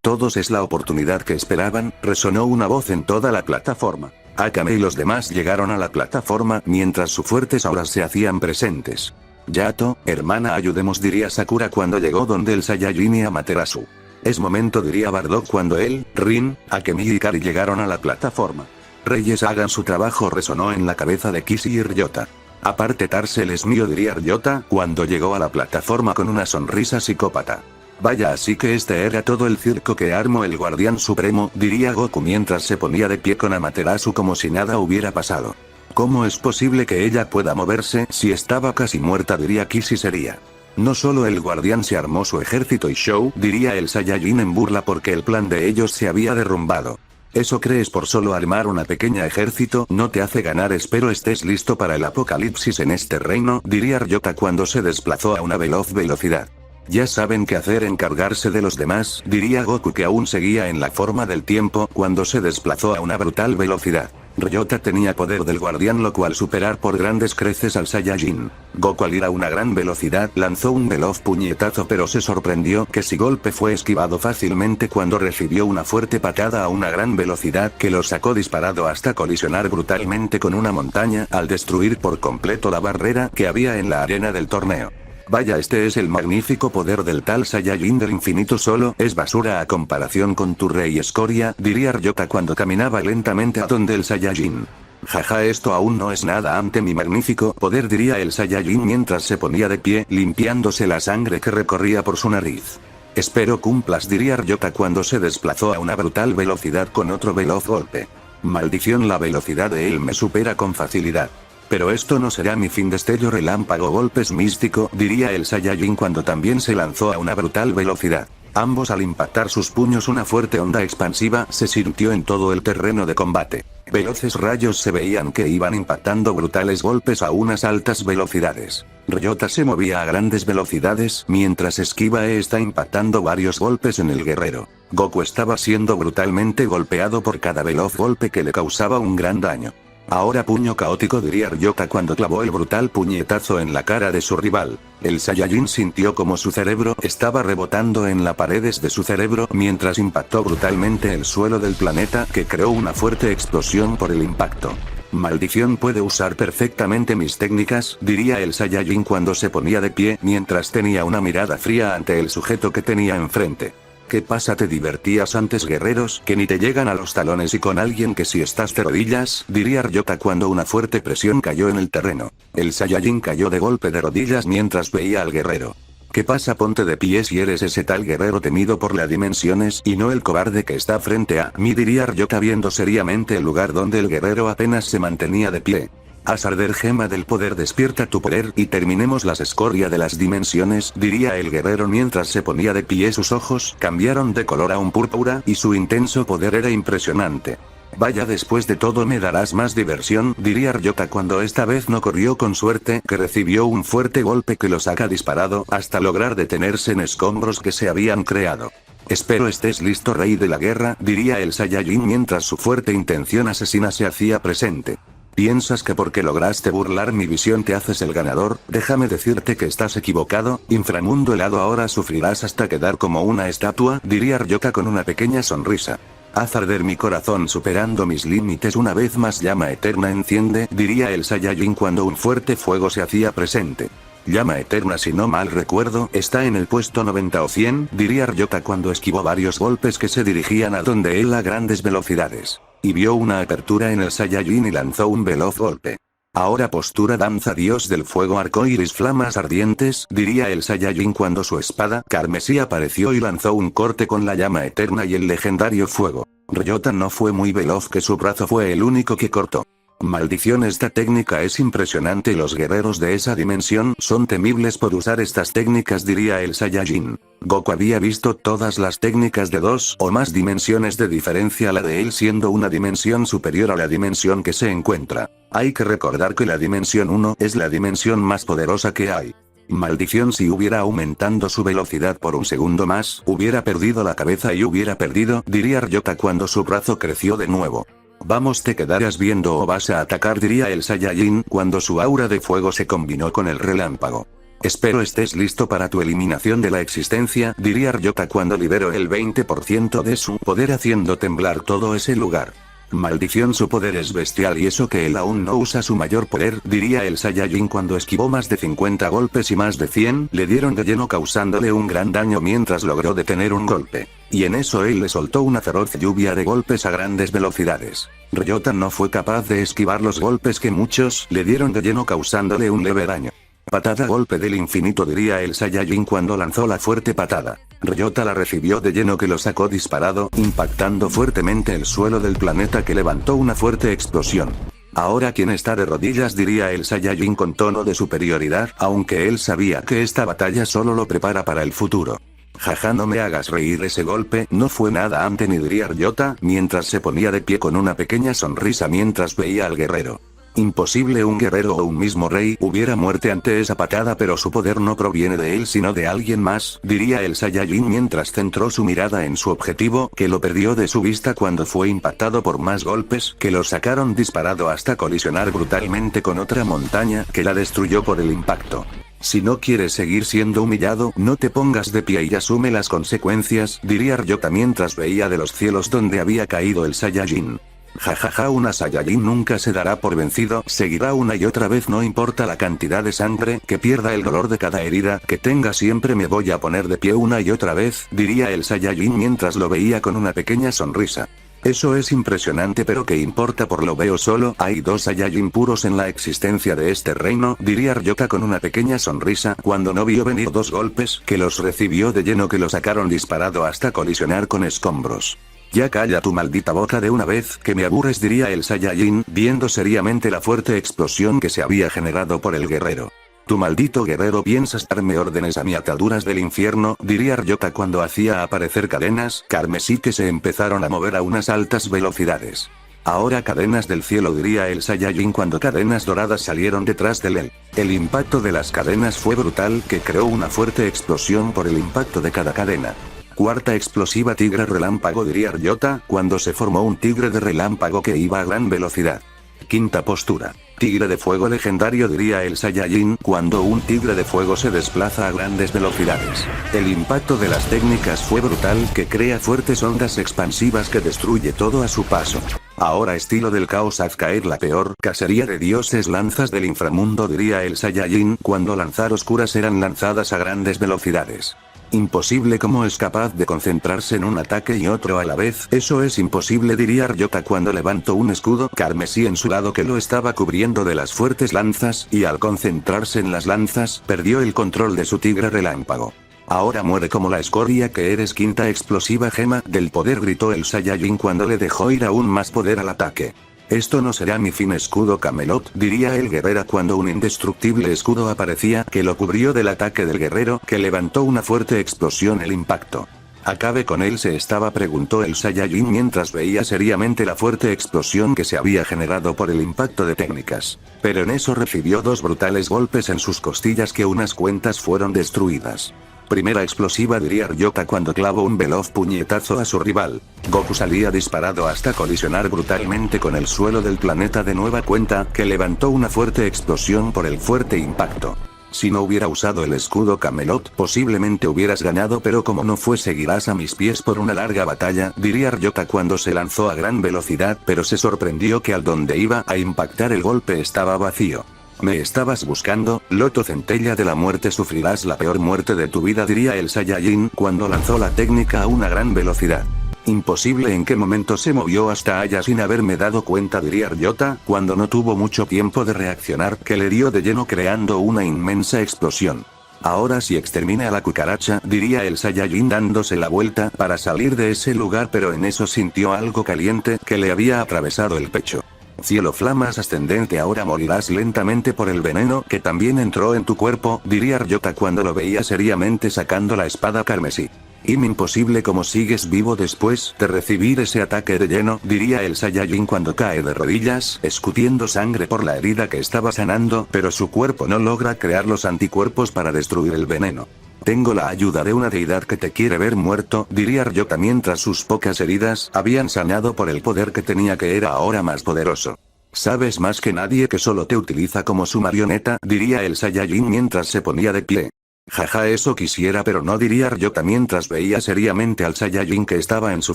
Todos es la oportunidad que esperaban, resonó una voz en toda la plataforma. Akame y los demás llegaron a la plataforma mientras sus fuertes auras se hacían presentes. Yato, hermana, ayudemos, diría Sakura cuando llegó donde el Saiyajin y Amaterasu. Es momento, diría Bardock cuando él, Rin, Akemi y Kari llegaron a la plataforma. Reyes, hagan su trabajo, resonó en la cabeza de Kishi y Ryota. Aparte, Tarsel es mío, diría Ryota cuando llegó a la plataforma con una sonrisa psicópata. Vaya, así que este era todo el circo que armó el Guardián Supremo, diría Goku mientras se ponía de pie con Amaterasu como si nada hubiera pasado. ¿Cómo es posible que ella pueda moverse si estaba casi muerta?, diría Kishi sería. No solo el guardián se armó su ejército y show, diría el Saiyajin en burla porque el plan de ellos se había derrumbado. ¿Eso crees? Por solo armar una pequeña ejército no te hace ganar. Espero estés listo para el apocalipsis en este reino, diría Ryota cuando se desplazó a una veloz velocidad. Ya saben qué hacer, encargarse de los demás, diría Goku que aún seguía en la forma del tiempo cuando se desplazó a una brutal velocidad. Ryota tenía poder del guardián, lo cual superar por grandes creces al Saiyajin. Goku al ir a una gran velocidad lanzó un veloz puñetazo, pero se sorprendió que su golpe fue esquivado fácilmente cuando recibió una fuerte patada a una gran velocidad que lo sacó disparado hasta colisionar brutalmente con una montaña al destruir por completo la barrera que había en la arena del torneo. Vaya, este es el magnífico poder del tal Saiyajin del infinito, solo es basura a comparación con tu rey escoria, diría Ryota cuando caminaba lentamente a donde el Saiyajin. Jaja, esto aún no es nada ante mi magnífico poder, diría el Saiyajin mientras se ponía de pie, limpiándose la sangre que recorría por su nariz. Espero cumplas, diría Ryota cuando se desplazó a una brutal velocidad con otro veloz golpe. Maldición, la velocidad de él me supera con facilidad. Pero esto no será mi fin. Destello, relámpago, golpes místico, diría el Saiyajin cuando también se lanzó a una brutal velocidad. Ambos al impactar sus puños una fuerte onda expansiva se sintió en todo el terreno de combate. Veloces rayos se veían que iban impactando brutales golpes a unas altas velocidades. Ryota se movía a grandes velocidades mientras esquiva está impactando varios golpes en el guerrero. Goku estaba siendo brutalmente golpeado por cada veloz golpe que le causaba un gran daño. Ahora puño caótico, diría Ryota cuando clavó el brutal puñetazo en la cara de su rival. El Saiyajin sintió como su cerebro estaba rebotando en las paredes de su cerebro mientras impactó brutalmente el suelo del planeta, que creó una fuerte explosión por el impacto. Maldición, puede usar perfectamente mis técnicas, diría el Saiyajin cuando se ponía de pie mientras tenía una mirada fría ante el sujeto que tenía enfrente. ¿Qué pasa? ¿Te divertías antes, guerreros que ni te llegan a los talones y con alguien que si estás de rodillas? Diría Ryota cuando una fuerte presión cayó en el terreno. El Saiyajin cayó de golpe de rodillas mientras veía al guerrero. ¿Qué pasa? Ponte de pie si eres ese tal guerrero temido por las dimensiones y no el cobarde que está frente a mí, diría Ryota viendo seriamente el lugar donde el guerrero apenas se mantenía de pie. Asarder, gema del poder, despierta tu poder y terminemos las escoria de las dimensiones, diría el guerrero mientras se ponía de pie. Sus ojos cambiaron de color a un púrpura y su intenso poder era impresionante. Vaya, después de todo me darás más diversión, diría Ryota cuando esta vez no corrió con suerte, que recibió un fuerte golpe que lo saca disparado hasta lograr detenerse en escombros que se habían creado. Espero estés listo, rey de la guerra, diría el Saiyajin mientras su fuerte intención asesina se hacía presente. ¿Piensas que porque lograste burlar mi visión te haces el ganador? Déjame decirte que estás equivocado, inframundo helado, ahora sufrirás hasta quedar como una estatua, diría Ryota con una pequeña sonrisa. Haz arder mi corazón superando mis límites una vez más, llama eterna enciende, diría el Saiyajin cuando un fuerte fuego se hacía presente. Llama eterna, si no mal recuerdo, está en el puesto 90 o 100, diría Ryota cuando esquivó varios golpes que se dirigían a donde él a grandes velocidades. Y vio una apertura en el Saiyajin y lanzó un veloz golpe. Ahora postura danza, dios del fuego, arcoíris, flamas ardientes, diría el Saiyajin cuando su espada carmesí apareció y lanzó un corte con la llama eterna y el legendario fuego. Ryota no fue muy veloz, que su brazo fue el único que cortó. Maldición, esta técnica es impresionante y los guerreros de esa dimensión son temibles por usar estas técnicas, diría el Saiyajin. Goku había visto todas las técnicas de 2 o más dimensiones de diferencia a la de él, siendo una dimensión superior a la dimensión que se encuentra. Hay que recordar que la dimensión 1 es la dimensión más poderosa que hay. Maldición, si hubiera aumentando su velocidad por un segundo más, hubiera perdido la cabeza y hubiera perdido, diría Ryota cuando su brazo creció de nuevo. Vamos, te quedarás viendo o vas a atacar, diría el Saiyajin cuando su aura de fuego se combinó con el relámpago. Espero estés listo para tu eliminación de la existencia, diría Ryota cuando liberó el 20% de su poder haciendo temblar todo ese lugar. Maldición, su poder es bestial y eso que él aún no usa su mayor poder, diría el Saiyajin cuando esquivó más de 50 golpes y más de 100 le dieron de lleno causándole un gran daño mientras logró detener un golpe. Y en eso él le soltó una feroz lluvia de golpes a grandes velocidades. Ryota no fue capaz de esquivar los golpes que muchos le dieron de lleno causándole un leve daño. Patada golpe del infinito, diría el Saiyajin cuando lanzó la fuerte patada. Ryota la recibió de lleno que lo sacó disparado, impactando fuertemente el suelo del planeta que levantó una fuerte explosión. Ahora quien está de rodillas, diría el Saiyajin con tono de superioridad, aunque él sabía que esta batalla solo lo prepara para el futuro. Jaja, no me hagas reír, ese golpe no fue nada ante ni, diría Ryota, mientras se ponía de pie con una pequeña sonrisa mientras veía al guerrero. Imposible, un guerrero o un mismo rey hubiera muerto ante esa patada, pero su poder no proviene de él sino de alguien más, diría el Saiyajin mientras centró su mirada en su objetivo, que lo perdió de su vista cuando fue impactado por más golpes que lo sacaron disparado hasta colisionar brutalmente con otra montaña que la destruyó por el impacto. Si no quieres seguir siendo humillado, no te pongas de pie y asume las consecuencias, diría Ryota mientras veía de los cielos donde había caído el Saiyajin. Jajaja, una Saiyajin nunca se dará por vencido, seguirá una y otra vez, no importa la cantidad de sangre que pierda, el dolor de cada herida que tenga, siempre me voy a poner de pie una y otra vez, diría el Saiyajin mientras lo veía con una pequeña sonrisa. Eso es impresionante, pero ¿qué importa? Por lo veo solo hay 2 Saiyajin puros en la existencia de este reino, diría Ryota con una pequeña sonrisa cuando no vio venir 2 golpes que los recibió de lleno que lo sacaron disparado hasta colisionar con escombros. Ya calla tu maldita boca de una vez, que me aburres, diría el Saiyajin, viendo seriamente la fuerte explosión que se había generado por el guerrero. Tu maldito guerrero, ¿piensas darme órdenes a mí, ataduras del infierno? Diría Ryota cuando hacía aparecer cadenas carmesí que se empezaron a mover a unas altas velocidades. Ahora cadenas del cielo, diría el Saiyajin cuando cadenas doradas salieron detrás de él. El impacto de las cadenas fue brutal, que creó una fuerte explosión por el impacto de cada cadena. Cuarta explosiva, tigre relámpago, diría Ryota cuando se formó un tigre de relámpago que iba a gran velocidad. Quinta postura. Tigre de fuego legendario, diría el Saiyajin cuando un tigre de fuego se desplaza a grandes velocidades. El impacto de las técnicas fue brutal, que crea fuertes ondas expansivas que destruye todo a su paso. Ahora estilo del caos, haz caer la peor cacería de dioses, lanzas del inframundo, diría el Saiyajin cuando lanzar oscuras eran lanzadas a grandes velocidades. Imposible, ¿cómo es capaz de concentrarse en un ataque y otro a la vez? Eso es imposible, diría Ryota cuando levantó un escudo carmesí en su lado que lo estaba cubriendo de las fuertes lanzas, y al concentrarse en las lanzas, perdió el control de su tigre relámpago. Ahora muere como la escoria que eres. Quinta explosiva gema del poder, gritó el Saiyajin cuando le dejó ir aún más poder al ataque. Esto no será mi fin, escudo Camelot, diría el guerrero cuando un indestructible escudo aparecía que lo cubrió del ataque del guerrero, que levantó una fuerte explosión el impacto. ¿Acabe con él, se estaba preguntó el Saiyajin mientras veía seriamente la fuerte explosión que se había generado por el impacto de técnicas. Pero en eso recibió 2 brutales golpes en sus costillas que unas cuentas fueron destruidas. Primera explosiva, diría Ryota cuando clavó un veloz puñetazo a su rival. Goku salía disparado hasta colisionar brutalmente con el suelo del planeta de nueva cuenta, que levantó una fuerte explosión por el fuerte impacto. Si no hubiera usado el escudo Camelot, posiblemente hubieras ganado, pero como no fue, seguirás a mis pies por una larga batalla, diría Ryota cuando se lanzó a gran velocidad, pero se sorprendió que al donde iba a impactar el golpe estaba vacío. ¿Me estabas buscando, Loto Centella de la muerte? Sufrirás la peor muerte de tu vida, diría el Saiyajin cuando lanzó la técnica a una gran velocidad. Imposible, ¿en qué momento se movió hasta allá sin haberme dado cuenta? Diría Ryota cuando no tuvo mucho tiempo de reaccionar, que le dio de lleno creando una inmensa explosión. Ahora sí, extermina a la cucaracha, diría el Saiyajin dándose la vuelta para salir de ese lugar, pero en eso sintió algo caliente que le había atravesado el pecho. Cielo, flamas ascendente, ahora morirás lentamente por el veneno que también entró en tu cuerpo, diría Ryota cuando lo veía seriamente sacando la espada carmesí. Imposible, ¿cómo sigues vivo después de recibir ese ataque de lleno? Diría el Saiyajin cuando cae de rodillas, escupiendo sangre por la herida que estaba sanando, pero su cuerpo no logra crear los anticuerpos para destruir el veneno. Tengo la ayuda de una deidad que te quiere ver muerto, diría Ryota mientras sus pocas heridas habían sanado por el poder que tenía, que era ahora más poderoso. Sabes más que nadie que solo te utiliza como su marioneta, diría el Saiyajin mientras se ponía de pie. Jaja, eso quisiera, pero no, diría Ryota mientras veía seriamente al Saiyajin que estaba en su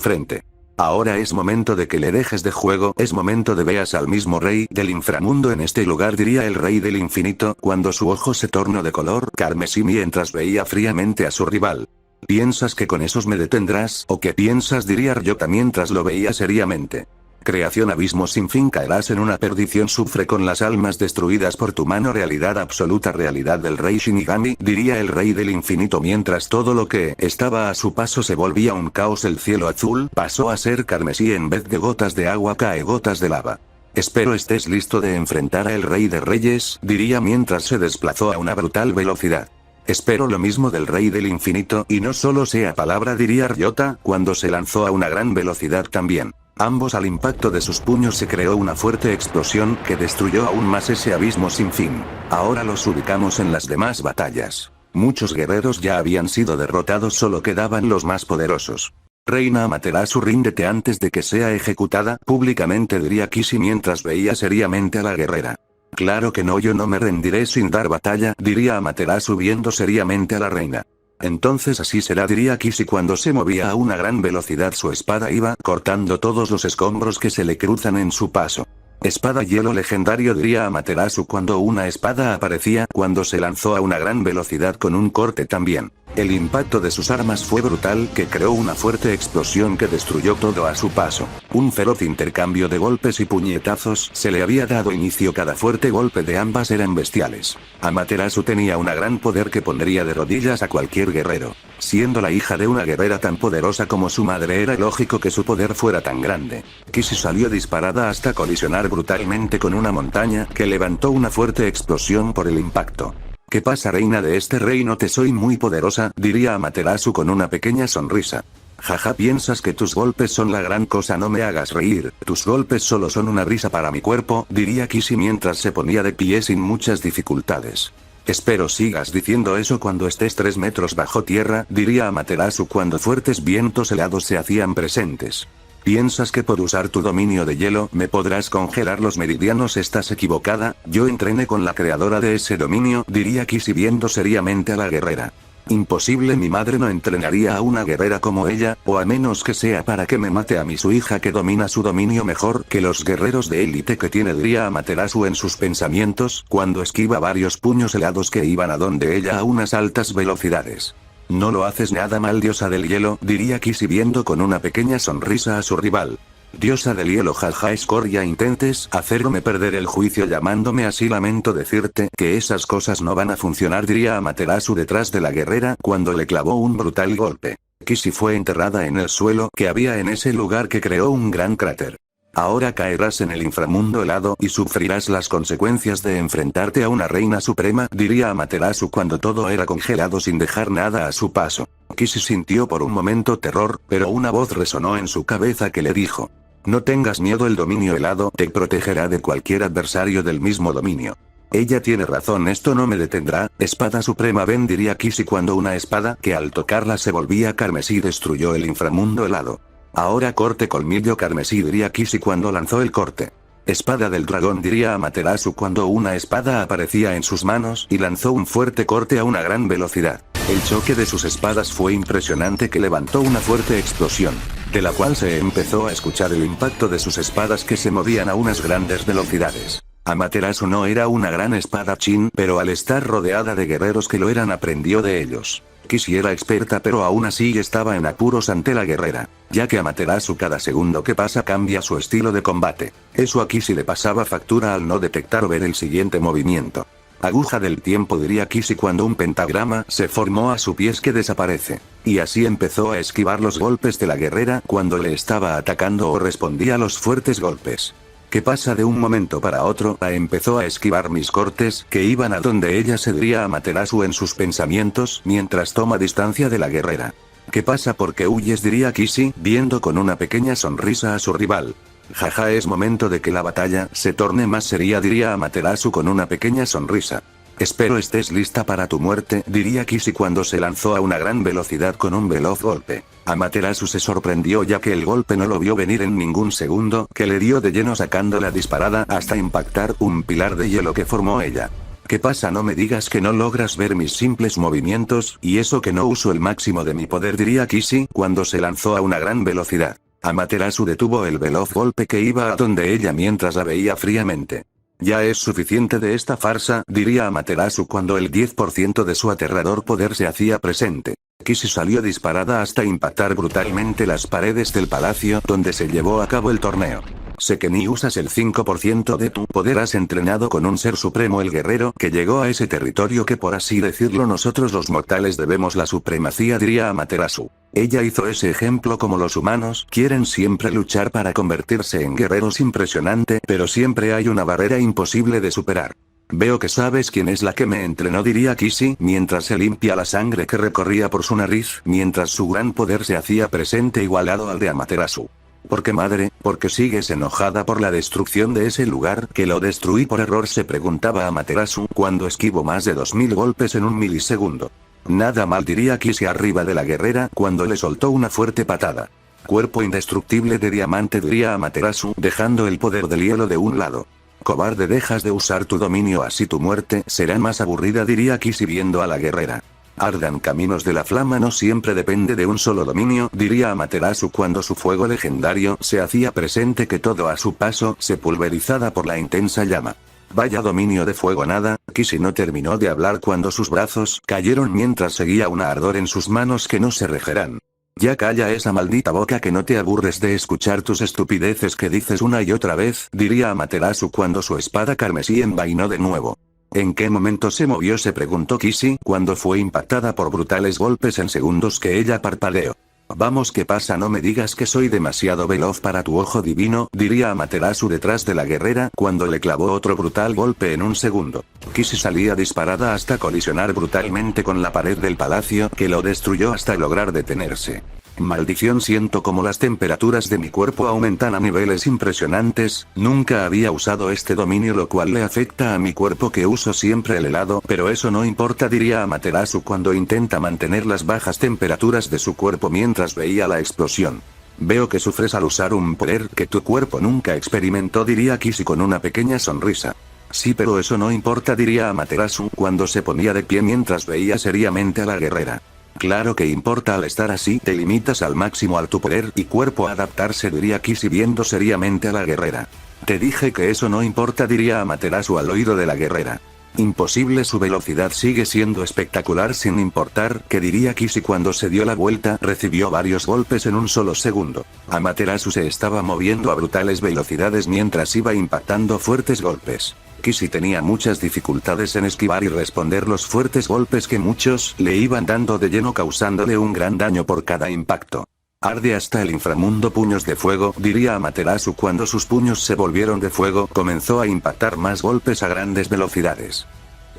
frente. Ahora es momento de que le dejes de juego, es momento de veas al mismo rey del inframundo en este lugar, diría el rey del infinito cuando su ojo se tornó de color carmesí mientras veía fríamente a su rival. ¿Piensas que con esos me detendrás? ¿O qué piensas?, diría Ryota mientras lo veía seriamente. Creación, abismo sin fin, caerás en una perdición, sufre con las almas destruidas por tu mano, realidad absoluta, realidad del rey Shinigami, diría el rey del infinito mientras todo lo que estaba a su paso se volvía un caos. El cielo azul pasó a ser carmesí, en vez de gotas de agua cae gotas de lava. Espero estés listo de enfrentar al rey de reyes, diría mientras se desplazó a una brutal velocidad. Espero lo mismo del rey del infinito, y no solo sea palabra, diría Ryota cuando se lanzó a una gran velocidad también. Ambos, al impacto de sus puños se creó una fuerte explosión que destruyó aún más ese abismo sin fin. Ahora los ubicamos en las demás batallas. Muchos guerreros ya habían sido derrotados, solo quedaban los más poderosos. Reina Amaterasu, ríndete antes de que sea ejecutada públicamente, diría Kishi mientras veía seriamente a la guerrera. Claro que no, yo no me rendiré sin dar batalla, diría Amaterasu viendo seriamente a la reina. Entonces así será, diría Kishi cuando se movía a una gran velocidad, su espada iba cortando todos los escombros que se le cruzan en su paso. Espada hielo legendario, diría Amaterasu cuando una espada aparecía cuando se lanzó a una gran velocidad con un corte también. El impacto de sus armas fue brutal, que creó una fuerte explosión que destruyó todo a su paso. Un feroz intercambio de golpes y puñetazos se le había dado inicio, cada fuerte golpe de ambas eran bestiales. Amaterasu tenía un gran poder que pondría de rodillas a cualquier guerrero. Siendo la hija de una guerrera tan poderosa como su madre, era lógico que su poder fuera tan grande. Kishi salió disparada hasta colisionar brutalmente con una montaña que levantó una fuerte explosión por el impacto. ¿Qué pasa, reina de este reino? Te soy muy poderosa, diría Amaterasu con una pequeña sonrisa. Jaja, piensas que tus golpes son la gran cosa, no me hagas reír, tus golpes solo son una risa para mi cuerpo, diría Kishi mientras se ponía de pie sin muchas dificultades. Espero sigas diciendo eso cuando estés 3 metros bajo tierra, diría Amaterasu cuando fuertes vientos helados se hacían presentes. ¿Piensas que por usar tu dominio de hielo me podrás congelar los meridianos? Estás equivocada, yo entrené con la creadora de ese dominio, diría Kishi viendo seriamente a la guerrera. Imposible, mi madre no entrenaría a una guerrera como ella, o a menos que sea para que me mate a mi su hija que domina su dominio mejor que los guerreros de élite que tiene, diría Amaterasu en sus pensamientos, cuando esquiva varios puños helados que iban a donde ella a unas altas velocidades. No lo haces nada mal, diosa del hielo, diría Kishi viendo con una pequeña sonrisa a su rival. Diosa del hielo, jaja, escoria, intentes hacerme perder el juicio llamándome así, lamento decirte que esas cosas no van a funcionar, diría Amaterasu detrás de la guerrera cuando le clavó un brutal golpe. Kishi fue enterrada en el suelo que había en ese lugar que creó un gran cráter. Ahora caerás en el inframundo helado y sufrirás las consecuencias de enfrentarte a una reina suprema, diría Amaterasu cuando todo era congelado sin dejar nada a su paso. Kishi sintió por un momento terror, pero una voz resonó en su cabeza que le dijo: no tengas miedo, el dominio helado te protegerá de cualquier adversario del mismo dominio. Ella tiene razón, esto no me detendrá, espada suprema ven, diría Kishi cuando una espada que al tocarla se volvía carmesí destruyó el inframundo helado. Ahora corte colmillo carmesí, diría Kishi cuando lanzó el corte. Espada del dragón, diría Amaterasu cuando una espada aparecía en sus manos y lanzó un fuerte corte a una gran velocidad. El choque de sus espadas fue impresionante que levantó una fuerte explosión, de la cual se empezó a escuchar el impacto de sus espadas que se movían a unas grandes velocidades. Amaterasu no era una gran espadachín, pero al estar rodeada de guerreros que lo eran aprendió de ellos. Kishi era experta, pero aún así estaba en apuros ante la guerrera, ya que Amaterasu cada segundo que pasa cambia su estilo de combate. Eso a Kishi le pasaba factura al no detectar o ver el siguiente movimiento. Aguja del tiempo, diría Kishi cuando un pentagrama se formó a su pies que desaparece. Y así empezó a esquivar los golpes de la guerrera cuando le estaba atacando o respondía a los fuertes golpes. ¿Qué pasa? De un momento para otro empezó a esquivar mis cortes que iban a donde ella, se diría Amaterasu en sus pensamientos mientras toma distancia de la guerrera. ¿Qué pasa? ¿Por qué huyes? Diría Kishi viendo con una pequeña sonrisa a su rival. Jaja, es momento de que la batalla se torne más seria, diría Amaterasu con una pequeña sonrisa. Espero estés lista para tu muerte, diría Kissy cuando se lanzó a una gran velocidad con un veloz golpe. Amaterasu se sorprendió ya que el golpe no lo vio venir en ningún segundo, que le dio de lleno sacándola disparada hasta impactar un pilar de hielo que formó ella. ¿Qué pasa? No me digas que no logras ver mis simples movimientos, y eso que no uso el máximo de mi poder, diría Kissy cuando se lanzó a una gran velocidad. Amaterasu detuvo el veloz golpe que iba a donde ella mientras la veía fríamente. Ya es suficiente de esta farsa, diría Amaterasu cuando el 10% de su aterrador poder se hacía presente. Kissy salió disparada hasta impactar brutalmente las paredes del palacio donde se llevó a cabo el torneo. Sé que ni usas el 5% de tu poder, has entrenado con un ser supremo, el guerrero que llegó a ese territorio que por así decirlo nosotros los mortales debemos la supremacía, diría Amaterasu. Ella hizo ese ejemplo como los humanos quieren siempre luchar para convertirse en guerreros, impresionante, pero siempre hay una barrera imposible de superar. Veo que sabes quién es la que me entrenó, diría Kissy mientras se limpia la sangre que recorría por su nariz, mientras su gran poder se hacía presente igualado al de Amaterasu. ¿Por qué, madre? ¿Por qué sigues enojada por la destrucción de ese lugar que lo destruí por error?, se preguntaba Amaterasu cuando esquivó más de 2000 golpes en un milisegundo. Nada mal, diría Kissy arriba de la guerrera cuando le soltó una fuerte patada. Cuerpo indestructible de diamante, diría Amaterasu dejando el poder del hielo de un lado. Cobarde, dejas de usar tu dominio, así tu muerte será más aburrida, diría Kissy viendo a la guerrera. Ardan caminos de la flama, no siempre depende de un solo dominio, diría Amaterasu cuando su fuego legendario se hacía presente, que todo a su paso se pulverizaba por la intensa llama. Vaya dominio de fuego, nada. Kissy no terminó de hablar cuando sus brazos cayeron mientras seguía un ardor en sus manos que no se regerán. Ya calla esa maldita boca, que no te aburres de escuchar tus estupideces que dices una y otra vez, diría Amaterasu cuando su espada carmesí envainó de nuevo. ¿En qué momento se movió?, se preguntó Kissy cuando fue impactada por brutales golpes en segundos que ella parpadeó. Vamos, ¿qué pasa? No me digas que soy demasiado veloz para tu ojo divino, diría Amaterasu detrás de la guerrera cuando le clavó otro brutal golpe en un segundo. Kissy salía disparada hasta colisionar brutalmente con la pared del palacio que lo destruyó hasta lograr detenerse. Maldición, siento como las temperaturas de mi cuerpo aumentan a niveles impresionantes, nunca había usado este dominio, lo cual le afecta a mi cuerpo que uso siempre el helado, pero eso no importa, diría Amaterasu cuando intenta mantener las bajas temperaturas de su cuerpo mientras veía la explosión. Veo que sufres al usar un poder que tu cuerpo nunca experimentó, diría Kissy con una pequeña sonrisa. Sí, pero eso no importa, diría Amaterasu cuando se ponía de pie mientras veía seriamente a la guerrera. Claro que importa, al estar así te limitas al máximo al tu poder y cuerpo a adaptarse, diría Kissy viendo seriamente a la guerrera. Te dije que eso no importa, diría Amaterasu al oído de la guerrera. Imposible, su velocidad sigue siendo espectacular sin importar, que diría Kissy cuando se dio la vuelta, recibió varios golpes en un solo segundo. Amaterasu se estaba moviendo a brutales velocidades mientras iba impactando fuertes golpes. Kissy tenía muchas dificultades en esquivar y responder los fuertes golpes que muchos le iban dando de lleno, causándole un gran daño por cada impacto. Arde hasta el inframundo, puños de fuego, diría Amaterasu cuando sus puños se volvieron de fuego, comenzó a impactar más golpes a grandes velocidades.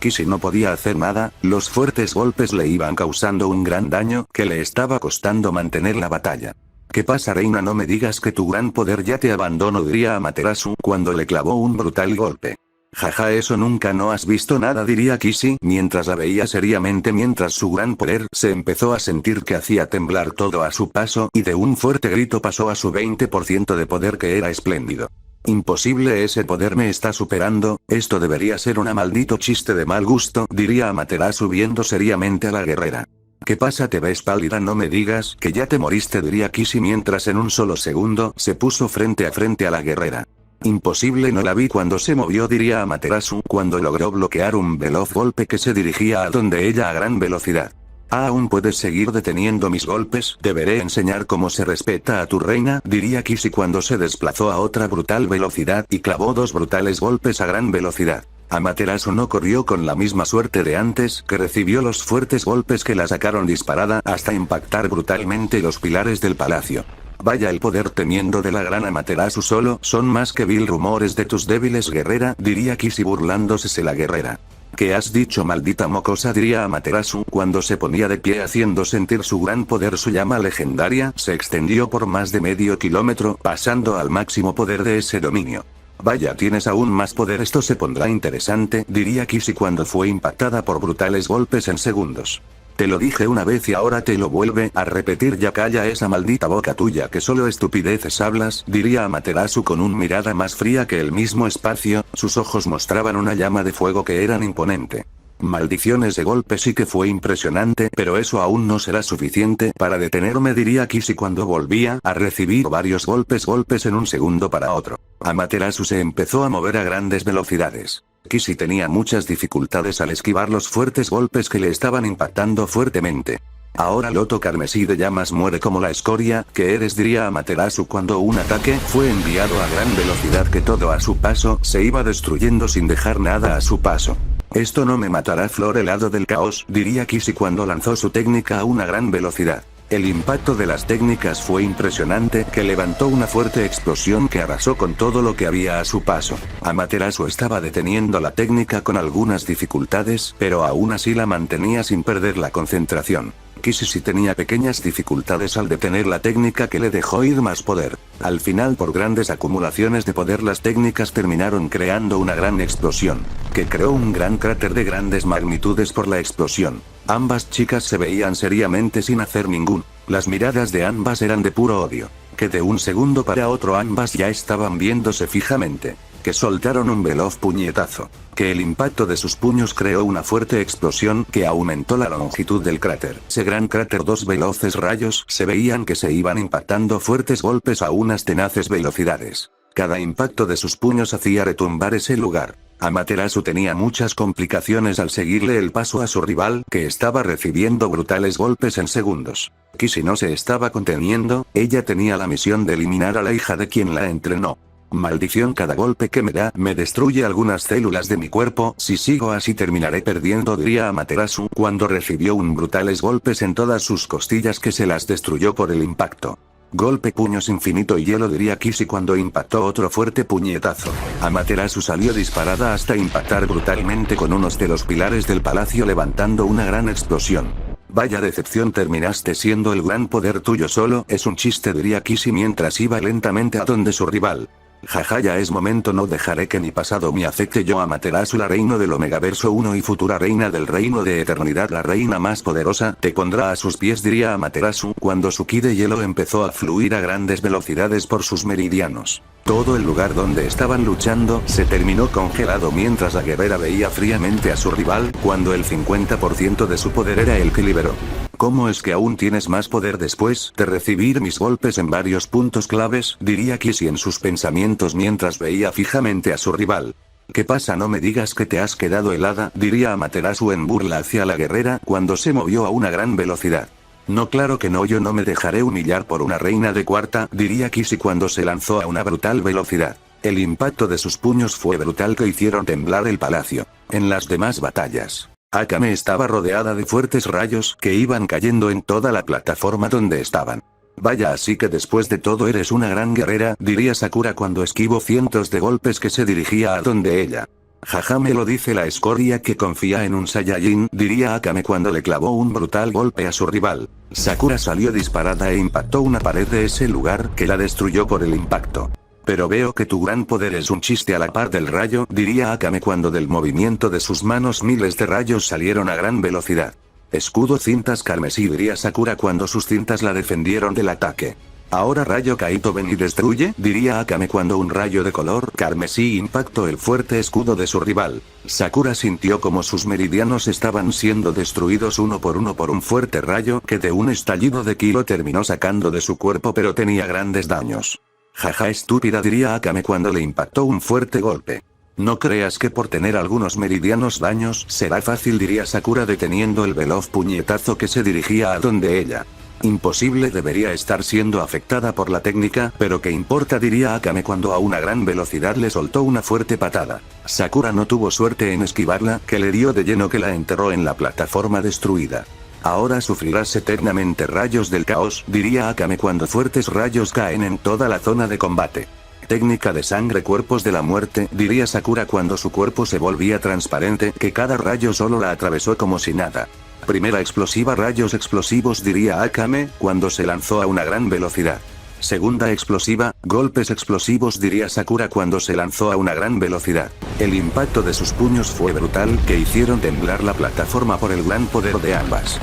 Kissy no podía hacer nada, los fuertes golpes le iban causando un gran daño que le estaba costando mantener la batalla. ¿Qué pasa, reina? No me digas que tu gran poder ya te abandonó, diría Amaterasu cuando le clavó un brutal golpe. Jaja, eso nunca, no has visto nada, diría Kissy mientras la veía seriamente mientras su gran poder se empezó a sentir que hacía temblar todo a su paso y de un fuerte grito pasó a su 20% de poder, que era espléndido. Imposible, ese poder me está superando, esto debería ser un maldito chiste de mal gusto, diría Amaterasu viendo seriamente a la guerrera. ¿Qué pasa? Te ves pálida, no me digas que ya te moriste, diría Kissy mientras en un solo segundo se puso frente a la guerrera. Imposible, no la vi cuando se movió, diría Amaterasu cuando logró bloquear un veloz golpe que se dirigía a donde ella a gran velocidad. ¿Aún puedes seguir deteniendo mis golpes? Deberé enseñar cómo se respeta a tu reina, diría Kissy cuando se desplazó a otra brutal velocidad y clavó dos brutales golpes a gran velocidad. Amaterasu no corrió con la misma suerte de antes, que recibió los fuertes golpes que la sacaron disparada hasta impactar brutalmente los pilares del palacio. Vaya el poder temiendo de la gran Amaterasu, solo son más que vil rumores de tus débiles, guerrera, diría Kissy burlándose la guerrera. ¿Qué has dicho, maldita mocosa?, diría Amaterasu cuando se ponía de pie haciendo sentir su gran poder. Su llama legendaria se extendió por más de medio kilómetro, pasando al máximo poder de ese dominio. Vaya, tienes aún más poder, esto se pondrá interesante, diría Kissy cuando fue impactada por brutales golpes en segundos. Te lo dije una vez y ahora te lo vuelve a repetir, ya calla esa maldita boca tuya que solo estupideces hablas, diría Amaterasu con una mirada más fría que el mismo espacio, sus ojos mostraban una llama de fuego que eran imponente. Maldiciones de golpe, sí que fue impresionante, pero eso aún no será suficiente para detenerme, diría Kissy cuando volvía a recibir varios golpes en un segundo para otro. Amaterasu se empezó a mover a grandes velocidades. Kissy tenía muchas dificultades al esquivar los fuertes golpes que le estaban impactando fuertemente. Ahora Loto carmesí de llamas muere como la escoria que eres, diría Amaterasu cuando un ataque fue enviado a gran velocidad que todo a su paso se iba destruyendo sin dejar nada a su paso. Esto no me matará, flor helado del caos, diría Kissy cuando lanzó su técnica a una gran velocidad. El impacto de las técnicas fue impresionante, que levantó una fuerte explosión que arrasó con todo lo que había a su paso. Amaterasu estaba deteniendo la técnica con algunas dificultades, pero aún así la mantenía sin perder la concentración. Kissy sí tenía pequeñas dificultades al detener la técnica que le dejó ir más poder. Al final, por grandes acumulaciones de poder, las técnicas terminaron creando una gran explosión, que creó un gran cráter de grandes magnitudes por la explosión. Ambas chicas se veían seriamente sin hacer ningún. Las miradas de ambas eran de puro odio. Que de un segundo para otro ambas ya estaban viéndose fijamente. Que soltaron un veloz puñetazo. Que el impacto de sus puños creó una fuerte explosión que aumentó la longitud del cráter. Ese gran cráter, dos veloces rayos se veían que se iban impactando fuertes golpes a unas tenaces velocidades. Cada impacto de sus puños hacía retumbar ese lugar. Amaterasu tenía muchas complicaciones al seguirle el paso a su rival, que estaba recibiendo brutales golpes en segundos. Kissy no se estaba conteniendo, ella tenía la misión de eliminar a la hija de quien la entrenó. Maldición, cada golpe que me da me destruye algunas células de mi cuerpo, si sigo así terminaré perdiendo, diría Amaterasu cuando recibió un brutales golpes en todas sus costillas que se las destruyó por el impacto. Golpe, puños, infinito y hielo, diría Kissy cuando impactó otro fuerte puñetazo. Amaterasu salió disparada hasta impactar brutalmente con unos de los pilares del palacio, levantando una gran explosión. Vaya decepción, terminaste siendo el gran poder tuyo solo, es un chiste, diría Kissy mientras iba lentamente a donde su rival. Jaja, ya es momento, no dejaré que mi pasado me afecte. Yo, Amaterasu, la reina del Omegaverso 1 y futura reina del reino de eternidad, la reina más poderosa, te pondrá a sus pies, diría Amaterasu cuando su ki de hielo empezó a fluir a grandes velocidades por sus meridianos. Todo el lugar donde estaban luchando se terminó congelado mientras la guerrera veía fríamente a su rival cuando el 50% de su poder era el que liberó. ¿Cómo es que aún tienes más poder después de recibir mis golpes en varios puntos claves?, diría Kissy en sus pensamientos mientras veía fijamente a su rival. ¿Qué pasa? No me digas que te has quedado helada, diría Amaterasu en burla hacia la guerrera cuando se movió a una gran velocidad. No, claro que no, yo no me dejaré humillar por una reina de cuarta, diría Kissy cuando se lanzó a una brutal velocidad. El impacto de sus puños fue brutal, que hicieron temblar el palacio. En las demás batallas, Akame estaba rodeada de fuertes rayos que iban cayendo en toda la plataforma donde estaban. Vaya, así que después de todo eres una gran guerrera, diría Sakura cuando esquivó cientos de golpes que se dirigía a donde ella. Jaja, me lo dice la escoria que confía en un Saiyajin, diría Akame cuando le clavó un brutal golpe a su rival. Sakura salió disparada e impactó una pared de ese lugar que la destruyó por el impacto. Pero veo que tu gran poder es un chiste a la par del rayo, diría Akame cuando del movimiento de sus manos miles de rayos salieron a gran velocidad. Escudo, cintas carmesí, diría Sakura cuando sus cintas la defendieron del ataque. Ahora rayo Kaito, ven y destruye, diría Akame cuando un rayo de color carmesí impactó el fuerte escudo de su rival. Sakura sintió como sus meridianos estaban siendo destruidos uno por un fuerte rayo que de un estallido de ki lo terminó sacando de su cuerpo, pero tenía grandes daños. Jaja, estúpida, diría Akame cuando le impactó un fuerte golpe. No creas que por tener algunos meridianos daños será fácil, diría Sakura deteniendo el veloz puñetazo que se dirigía a donde ella. Imposible, debería estar siendo afectada por la técnica, pero qué importa, diría Akame cuando a una gran velocidad le soltó una fuerte patada. Sakura no tuvo suerte en esquivarla, que le dio de lleno que la enterró en la plataforma destruida. Ahora sufrirás eternamente rayos del caos, diría Akame cuando fuertes rayos caen en toda la zona de combate. Técnica de sangre, cuerpos de la muerte, diría Sakura cuando su cuerpo se volvía transparente, que cada rayo solo la atravesó como si nada. Primera explosiva, rayos explosivos, diría Akame cuando se lanzó a una gran velocidad. Segunda explosiva, golpes explosivos diría Sakura cuando se lanzó a una gran velocidad. El impacto de sus puños fue brutal, que hicieron temblar la plataforma por el gran poder de ambas.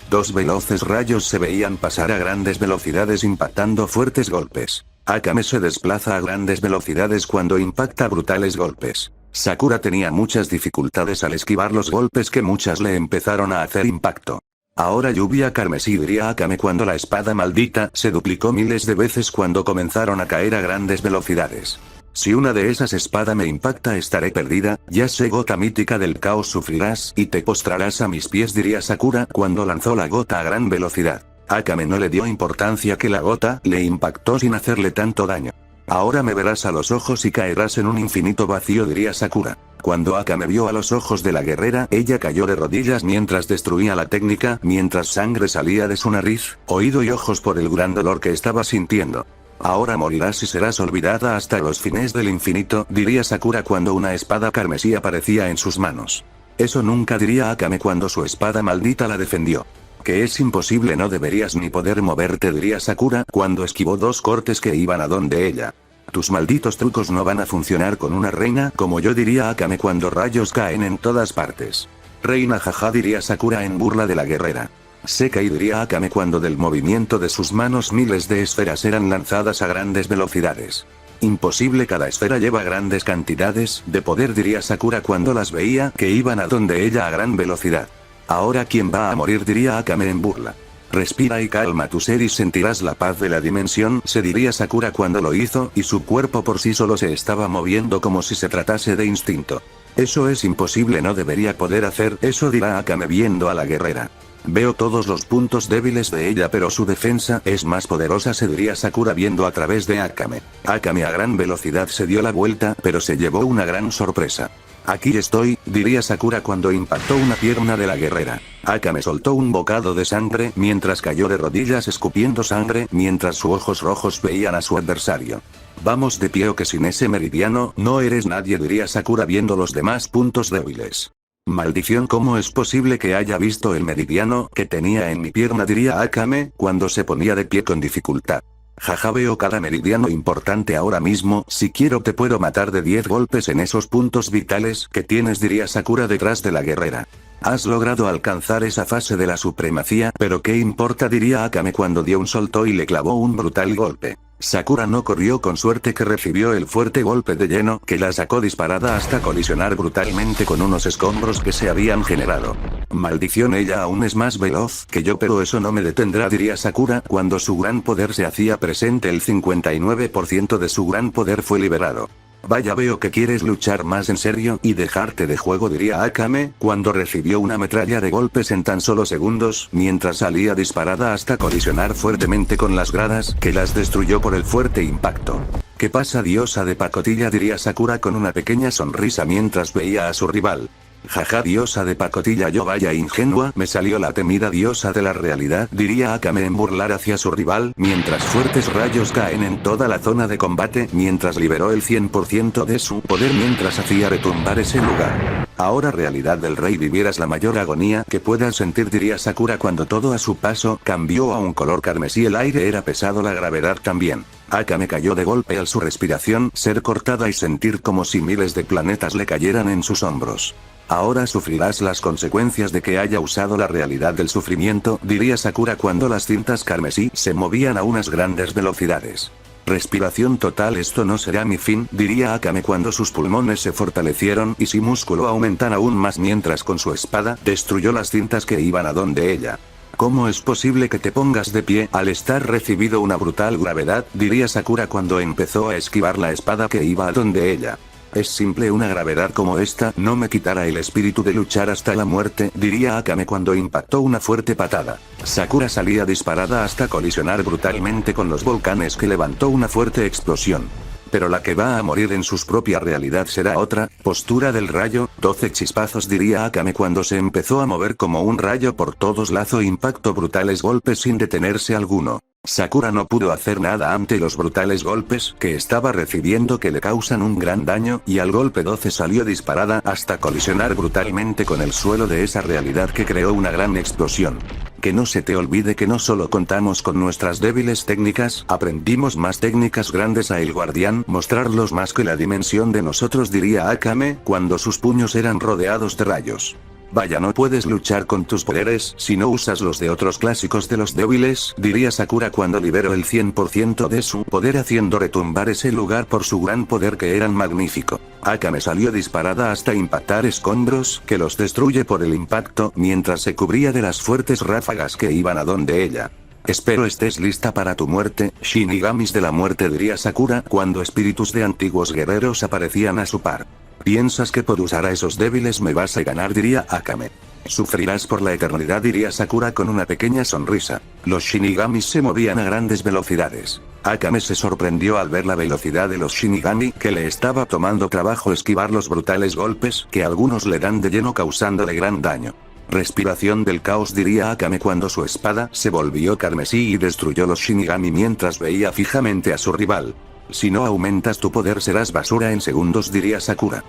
Dos veloces rayos se veían pasar a grandes velocidades impactando fuertes golpes. Akame se desplaza a grandes velocidades cuando impacta brutales golpes. Sakura tenía muchas dificultades al esquivar los golpes que muchas le empezaron a hacer impacto. Ahora lluvia carmesí diría Akame cuando la espada maldita se duplicó miles de veces cuando comenzaron a caer a grandes velocidades. Si una de esas espadas me impacta estaré perdida, ya sé gota mítica del caos sufrirás y te postrarás a mis pies diría Sakura cuando lanzó la gota a gran velocidad. Akame no le dio importancia que la gota le impactó sin hacerle tanto daño. Ahora me verás a los ojos y caerás en un infinito vacío diría Sakura. Cuando Akame vio a los ojos de la guerrera, ella cayó de rodillas mientras destruía la técnica, mientras sangre salía de su nariz, oído y ojos por el gran dolor que estaba sintiendo. Ahora morirás y serás olvidada hasta los fines del infinito, diría Sakura cuando una espada carmesí aparecía en sus manos. Eso nunca diría Akame cuando su espada maldita la defendió. Que es imposible, no deberías ni poder moverte diría Sakura cuando esquivó dos cortes que iban a donde ella. Tus malditos trucos no van a funcionar con una reina como yo diría Akame cuando rayos caen en todas partes. Reina jaja diría Sakura en burla de la guerrera. Seca y diría Akame cuando del movimiento de sus manos miles de esferas eran lanzadas a grandes velocidades. Imposible, cada esfera lleva grandes cantidades de poder diría Sakura cuando las veía que iban a donde ella a gran velocidad. Ahora quién va a morir diría Akame en burla. Respira y calma tu ser y sentirás la paz de la dimensión, se diría Sakura cuando lo hizo y su cuerpo por sí solo se estaba moviendo como si se tratase de instinto. Eso es imposible, no debería poder hacer eso dirá Akame viendo a la guerrera. Veo todos los puntos débiles de ella pero su defensa es más poderosa se diría Sakura viendo a través de Akame. Akame a gran velocidad se dio la vuelta pero se llevó una gran sorpresa. Aquí estoy, diría Sakura cuando impactó una pierna de la guerrera. Akame soltó un bocado de sangre mientras cayó de rodillas escupiendo sangre mientras sus ojos rojos veían a su adversario. Vamos de pie o que sin ese meridiano no eres nadie diría Sakura viendo los demás puntos débiles. Maldición, ¿cómo es posible que haya visto el meridiano que tenía en mi pierna diría Akame cuando se ponía de pie con dificultad. Jaja, veo cada meridiano importante ahora mismo, si quiero te puedo matar de 10 golpes en esos puntos vitales que tienes diría Sakura detrás de la guerrera. Has logrado alcanzar esa fase de la supremacía, pero ¿qué importa? Diría Akame cuando dio un salto y le clavó un brutal golpe. Sakura no corrió con suerte que recibió el fuerte golpe de lleno que la sacó disparada hasta colisionar brutalmente con unos escombros que se habían generado. Maldición, ella aún es más veloz que yo pero eso no me detendrá diría Sakura cuando su gran poder se hacía presente, el 59% de su gran poder fue liberado. Vaya, veo que quieres luchar más en serio y dejarte de juego diría Akame cuando recibió una metralla de golpes en tan solo segundos mientras salía disparada hasta colisionar fuertemente con las gradas que las destruyó por el fuerte impacto. ¿Qué pasa, diosa de pacotilla? Diría Sakura con una pequeña sonrisa mientras veía a su rival. Jaja, diosa de pacotilla, yo vaya ingenua, me salió la temida diosa de la realidad, diría Akame en burlar hacia su rival, mientras fuertes rayos caen en toda la zona de combate, mientras liberó el 100% de su poder mientras hacía retumbar ese lugar. Ahora, realidad del rey, vivieras la mayor agonía que puedas sentir, diría Sakura cuando todo a su paso cambió a un color carmesí, el aire era pesado, la gravedad también. Akame cayó de golpe al su respiración ser cortada y sentir como si miles de planetas le cayeran en sus hombros. Ahora sufrirás las consecuencias de que haya usado la realidad del sufrimiento, diría Sakura cuando las cintas carmesí se movían a unas grandes velocidades. Respiración total, esto no será mi fin, diría Akame cuando sus pulmones se fortalecieron y su músculo aumentan aún más mientras con su espada destruyó las cintas que iban a donde ella. ¿Cómo es posible que te pongas de pie al estar recibido una brutal gravedad? Diría Sakura cuando empezó a esquivar la espada que iba a donde ella. Es simple, una gravedad como esta no me quitará el espíritu de luchar hasta la muerte, diría Akame cuando impactó una fuerte patada. Sakura salía disparada hasta colisionar brutalmente con los volcanes que levantó una fuerte explosión. Pero la que va a morir en su propia realidad será otra, postura del rayo, 12 chispazos, diría Akame cuando se empezó a mover como un rayo por todos, lazo impacto brutales golpes sin detenerse alguno. Sakura no pudo hacer nada ante los brutales golpes que estaba recibiendo que le causan un gran daño, y al golpe 12 salió disparada hasta colisionar brutalmente con el suelo de esa realidad que creó una gran explosión. Que no se te olvide que no solo contamos con nuestras débiles técnicas, aprendimos más técnicas grandes a el guardián, mostrarlos más que la dimensión de nosotros, diría Akame, cuando sus puños eran rodeados de rayos. Vaya, no puedes luchar con tus poderes si no usas los de otros clásicos de los débiles, diría Sakura cuando liberó el 100% de su poder haciendo retumbar ese lugar por su gran poder que eran magnífico. Akame salió disparada hasta impactar escombros que los destruye por el impacto mientras se cubría de las fuertes ráfagas que iban a donde ella. Espero estés lista para tu muerte, Shinigamis de la muerte, diría Sakura cuando espíritus de antiguos guerreros aparecían a su par. ¿Piensas que por usar a esos débiles me vas a ganar?, diría Akame. Sufrirás por la eternidad, diría Sakura con una pequeña sonrisa. Los Shinigamis se movían a grandes velocidades. Akame se sorprendió al ver la velocidad de los Shinigami, que le estaba tomando trabajo esquivar los brutales golpes que algunos le dan de lleno causándole gran daño. Respiración del caos, diría Akame cuando su espada se volvió carmesí y destruyó los Shinigami mientras veía fijamente a su rival. Si no aumentas tu poder serás basura en segundos, diría Sakura.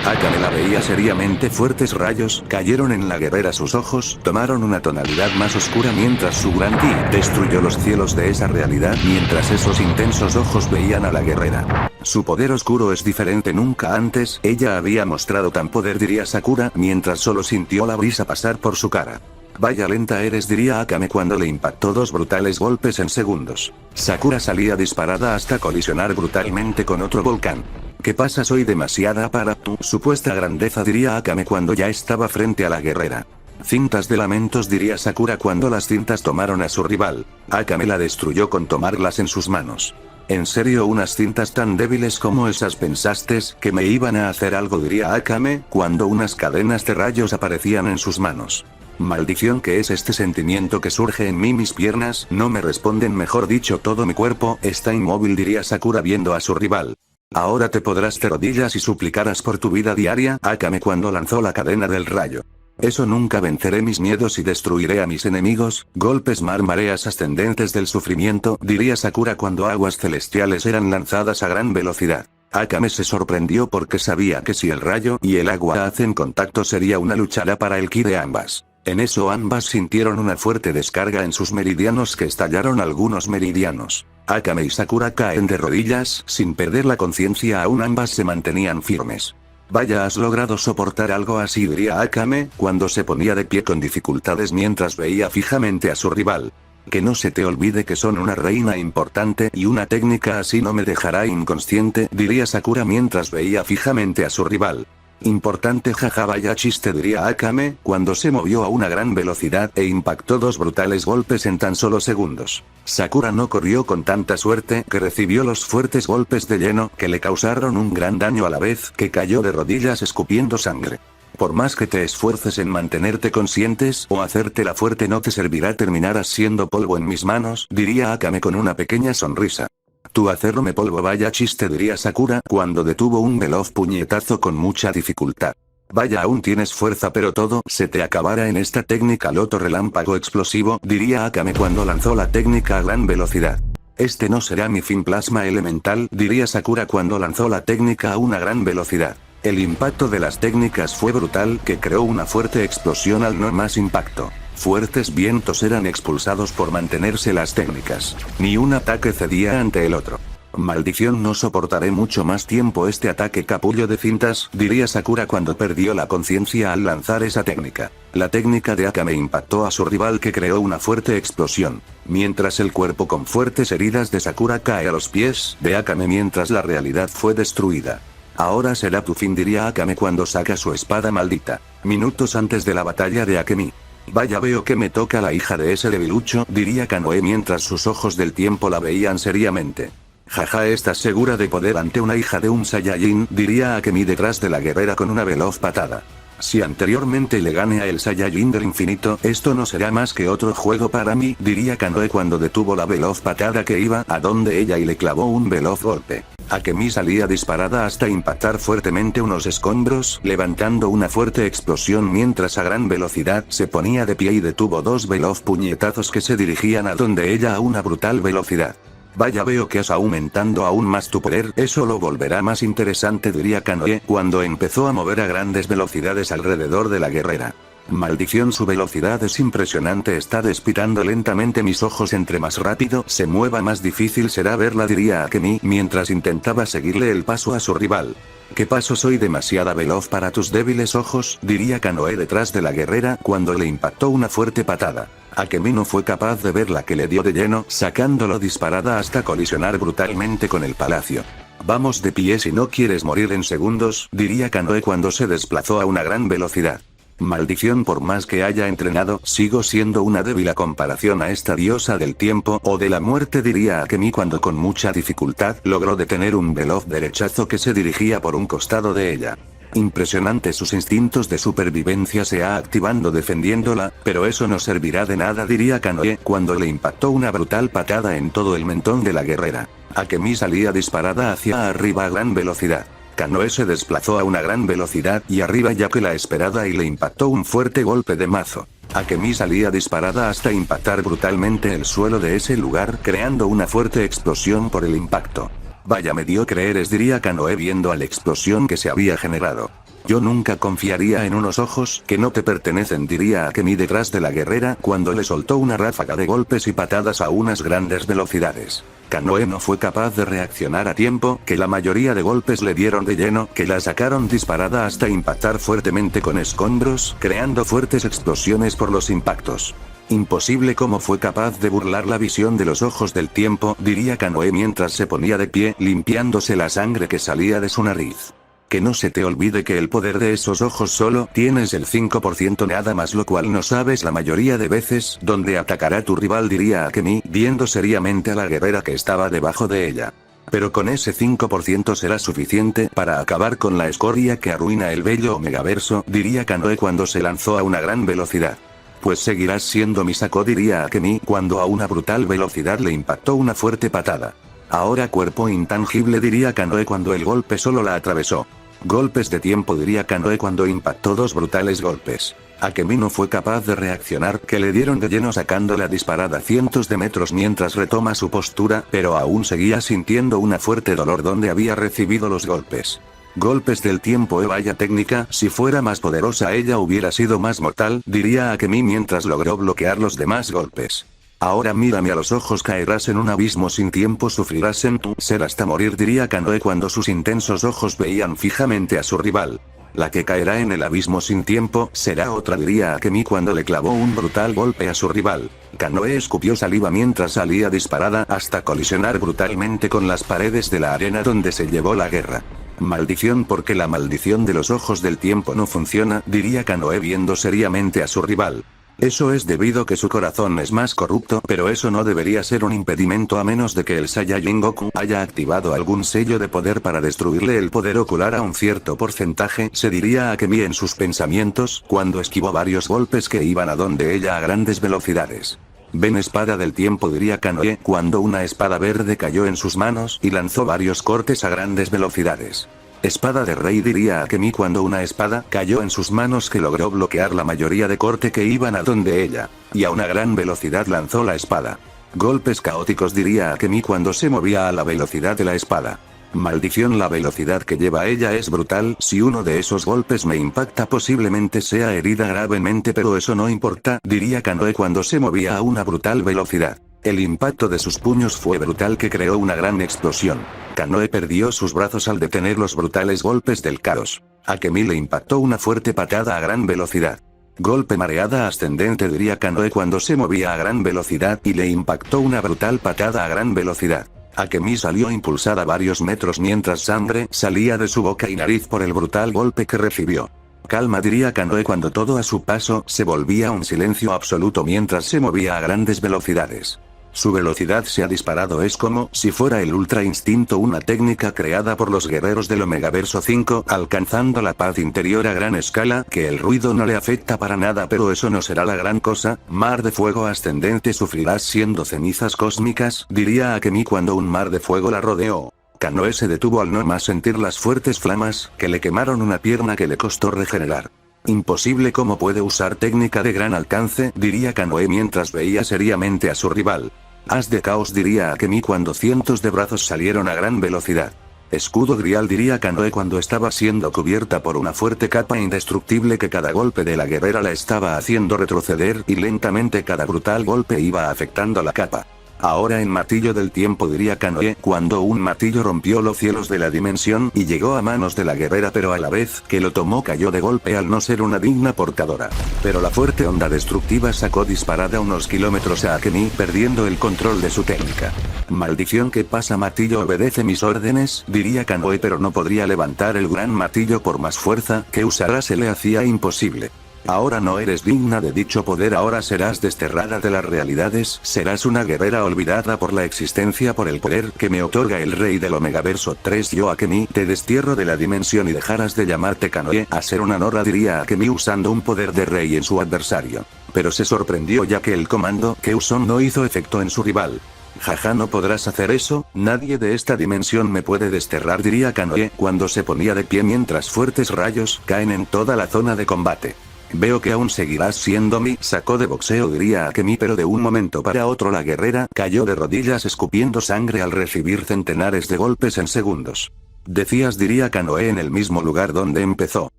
Akame la veía seriamente. Fuertes rayos cayeron en la guerrera, sus ojos tomaron una tonalidad más oscura mientras su gran ki destruyó los cielos de esa realidad mientras esos intensos ojos veían a la guerrera. Su poder oscuro es diferente, nunca antes ella había mostrado tan poder, diría Sakura mientras solo sintió la brisa pasar por su cara. Vaya lenta eres, diría Akame cuando le impactó dos brutales golpes en segundos. Sakura salía disparada hasta colisionar brutalmente con otro volcán. ¿Qué pasa? Soy demasiada para tu supuesta grandeza, diría Akame cuando ya estaba frente a la guerrera. Cintas de lamentos, diría Sakura cuando las cintas tomaron a su rival. Akame la destruyó con tomarlas en sus manos. ¿En serio unas cintas tan débiles como esas pensaste que me iban a hacer algo?, diría Akame cuando unas cadenas de rayos aparecían en sus manos. Maldición, ¿qué es este sentimiento que surge en mí? Mis piernas no me responden, mejor dicho todo mi cuerpo está inmóvil, diría Sakura viendo a su rival. Ahora te podrás de rodillas y suplicarás por tu vida diaria, Akame cuando lanzó la cadena del rayo. Eso nunca, venceré mis miedos y destruiré a mis enemigos, golpes mareas ascendentes del sufrimiento, diría Sakura cuando aguas celestiales eran lanzadas a gran velocidad. Akame se sorprendió porque sabía que si el rayo y el agua hacen contacto sería una luchada para el ki de ambas. En eso ambas sintieron una fuerte descarga en sus meridianos que estallaron algunos meridianos. Akame y Sakura caen de rodillas, sin perder la conciencia aún ambas se mantenían firmes. Vaya, has logrado soportar algo así, diría Akame cuando se ponía de pie con dificultades mientras veía fijamente a su rival. Que no se te olvide que son una reina importante y una técnica así no me dejará inconsciente, diría Sakura mientras veía fijamente a su rival. Importante, jaja, vaya chiste, diría Akame cuando se movió a una gran velocidad e impactó dos brutales golpes en tan solo segundos. Sakura no corrió con tanta suerte que recibió los fuertes golpes de lleno que le causaron un gran daño a la vez que cayó de rodillas escupiendo sangre. Por más que te esfuerces en mantenerte conscientes o hacértela fuerte no te servirá, terminarás siendo polvo en mis manos, diría Akame con una pequeña sonrisa. Tú hacerme polvo, vaya chiste, diría Sakura cuando detuvo un veloz puñetazo con mucha dificultad. Vaya, aún tienes fuerza pero todo se te acabará en esta técnica loto relámpago explosivo, diría Akame cuando lanzó la técnica a gran velocidad. Este no será mi fin, plasma elemental, diría Sakura cuando lanzó la técnica a una gran velocidad. El impacto de las técnicas fue brutal que creó una fuerte explosión al no más impacto. Fuertes vientos eran expulsados por mantenerse las técnicas. Ni un ataque cedía ante el otro. Maldición, no soportaré mucho más tiempo este ataque capullo de cintas, diría Sakura cuando perdió la conciencia al lanzar esa técnica. La técnica de Akame impactó a su rival que creó una fuerte explosión. Mientras el cuerpo con fuertes heridas de Sakura cae a los pies de Akame mientras la realidad fue destruida. Ahora será tu fin, diría Akame cuando saca su espada maldita. Minutos antes de la batalla de Akemi. Vaya, veo que me toca la hija de ese debilucho, diría Kanoe mientras sus ojos del tiempo la veían seriamente. Jaja, ¿estás segura de poder ante una hija de un Saiyajin?, diría Akemi detrás de la guerrera con una veloz patada. Si anteriormente le gane a el Saiyajin del infinito, esto no será más que otro juego para mí, diría Kanoe cuando detuvo la veloz patada que iba a donde ella y le clavó un veloz golpe. Akemi salía disparada hasta impactar fuertemente unos escombros, levantando una fuerte explosión mientras a gran velocidad se ponía de pie y detuvo dos veloz puñetazos que se dirigían a donde ella a una brutal velocidad. Vaya, veo que has aumentando aún más tu poder, eso lo volverá más interesante, diría Kanoe cuando empezó a mover a grandes velocidades alrededor de la guerrera. Maldición, su velocidad es impresionante, está despirando lentamente mis ojos, entre más rápido se mueva más difícil será verla, diría Akemi mientras intentaba seguirle el paso a su rival. ¿Qué paso? Soy demasiado veloz para tus débiles ojos, diría Kanoe detrás de la guerrera cuando le impactó una fuerte patada. Akemi no fue capaz de ver la que le dio de lleno, sacándolo disparada hasta colisionar brutalmente con el palacio. Vamos de pie si no quieres morir en segundos, diría Kanoe cuando se desplazó a una gran velocidad. Maldición, por más que haya entrenado, sigo siendo una débil a comparación a esta diosa del tiempo o de la muerte, diría Akemi cuando con mucha dificultad logró detener un veloz derechazo que se dirigía por un costado de ella. Impresionante, sus instintos de supervivencia se ha activando defendiéndola, pero eso no servirá de nada, diría Kanoe cuando le impactó una brutal patada en todo el mentón de la guerrera. Akemi salía disparada hacia arriba a gran velocidad. Kanoe se desplazó a una gran velocidad y arriba ya que la esperada y le impactó un fuerte golpe de mazo. Akemi salía disparada hasta impactar brutalmente el suelo de ese lugar, creando una fuerte explosión por el impacto. Vaya mediocre eres, diría Kanoe viendo a la explosión que se había generado. Yo nunca confiaría en unos ojos que no te pertenecen, diría Akemi detrás de la guerrera cuando le soltó una ráfaga de golpes y patadas a unas grandes velocidades. Kanoe no fue capaz de reaccionar a tiempo, que la mayoría de golpes le dieron de lleno, que la sacaron disparada hasta impactar fuertemente con escombros, creando fuertes explosiones por los impactos. Imposible, cómo fue capaz de burlar la visión de los ojos del tiempo, diría Kanoe mientras se ponía de pie, limpiándose la sangre que salía de su nariz. Que no se te olvide que el poder de esos ojos solo tienes el 5% nada más, lo cual no sabes la mayoría de veces dónde atacará tu rival, diría Akemi, viendo seriamente a la guerrera que estaba debajo de ella. Pero con ese 5% será suficiente para acabar con la escoria que arruina el bello Omegaverso, diría Kanoe cuando se lanzó a una gran velocidad. Pues seguirás siendo mi saco, diría Akemi cuando a una brutal velocidad le impactó una fuerte patada. Ahora cuerpo intangible, diría Kanoe cuando el golpe solo la atravesó. Golpes de tiempo, diría Kanoe cuando impactó dos brutales golpes. Akemi no fue capaz de reaccionar, que le dieron de lleno sacándola disparada cientos de metros mientras retoma su postura, pero aún seguía sintiendo una fuerte dolor donde había recibido los golpes. Golpes del tiempo, vaya técnica, si fuera más poderosa ella hubiera sido más mortal, diría Akemi mientras logró bloquear los demás golpes. Ahora mírame a los ojos, caerás en un abismo sin tiempo, sufrirás en tu ser hasta morir, diría Kanoe cuando sus intensos ojos veían fijamente a su rival. La que caerá en el abismo sin tiempo será otra, diría Akemi cuando le clavó un brutal golpe a su rival. Kanoe escupió saliva mientras salía disparada hasta colisionar brutalmente con las paredes de la arena donde se llevó la guerra. Maldición, porque la maldición de los ojos del tiempo no funciona, diría Kanoe viendo seriamente a su rival. Eso es debido que su corazón es más corrupto, pero eso no debería ser un impedimento a menos de que el Saiyajin Goku haya activado algún sello de poder para destruirle el poder ocular a un cierto porcentaje, se diría Akemi en sus pensamientos, cuando esquivó varios golpes que iban a donde ella a grandes velocidades. Ven, espada del tiempo, diría Kanoe cuando una espada verde cayó en sus manos y lanzó varios cortes a grandes velocidades. Espada de rey, diría Akemi cuando una espada cayó en sus manos que logró bloquear la mayoría de corte que iban a donde ella, y a una gran velocidad lanzó la espada. Golpes caóticos, diría Akemi cuando se movía a la velocidad de la espada. Maldición, la velocidad que lleva ella es brutal, si uno de esos golpes me impacta posiblemente sea herida gravemente, pero eso no importa, diría Kanoe cuando se movía a una brutal velocidad. El impacto de sus puños fue brutal que creó una gran explosión. Kanoe perdió sus brazos al detener los brutales golpes del caos. Akemi le impactó una fuerte patada a gran velocidad. Golpe mareada ascendente, diría Kanoe cuando se movía a gran velocidad y le impactó una brutal patada a gran velocidad. Akemi salió impulsada varios metros mientras sangre salía de su boca y nariz por el brutal golpe que recibió. Calma, diría Kanoe cuando todo a su paso se volvía un silencio absoluto mientras se movía a grandes velocidades. Su velocidad se ha disparado, es como si fuera el Ultra Instinto, una técnica creada por los guerreros del Omegaverso 5, alcanzando la paz interior a gran escala, que el ruido no le afecta para nada, pero eso no será la gran cosa. Mar de fuego ascendente, sufrirás siendo cenizas cósmicas, diría Akemi cuando un mar de fuego la rodeó. Kanoe se detuvo al no más sentir las fuertes flamas, que le quemaron una pierna que le costó regenerar. Imposible, ¿cómo puede usar técnica de gran alcance?, diría Kanoe mientras veía seriamente a su rival. Haz de caos, diría Akemi cuando cientos de brazos salieron a gran velocidad. Escudo grial, diría Kanoe cuando estaba siendo cubierta por una fuerte capa indestructible que cada golpe de la guerrera la estaba haciendo retroceder y lentamente cada brutal golpe iba afectando la capa. Ahora en martillo del tiempo, diría Kanoe cuando un martillo rompió los cielos de la dimensión y llegó a manos de la guerrera, pero a la vez que lo tomó cayó de golpe al no ser una digna portadora. Pero la fuerte onda destructiva sacó disparada unos kilómetros a Akemi, perdiendo el control de su técnica. Maldición, ¿qué pasa? Martillo obedece mis órdenes, diría Kanoe, pero no podría levantar el gran martillo por más fuerza que usara, se le hacía imposible. Ahora no eres digna de dicho poder, ahora serás desterrada de las realidades, serás una guerrera olvidada por la existencia por el poder que me otorga el rey del Omegaverso 3. Yo, Akemi, te destierro de la dimensión y dejarás de llamarte Kanoe a ser una Nora, diría Akemi usando un poder de rey en su adversario. Pero se sorprendió ya que el comando que usó no hizo efecto en su rival. Jaja, no podrás hacer eso, nadie de esta dimensión me puede desterrar, diría Kanoe cuando se ponía de pie mientras fuertes rayos caen en toda la zona de combate. Veo que aún seguirás siendo mi saco de boxeo, diría Akemi, pero de un momento para otro la guerrera cayó de rodillas escupiendo sangre al recibir centenares de golpes en segundos. Decías, diría Kanoe en el mismo lugar donde empezó.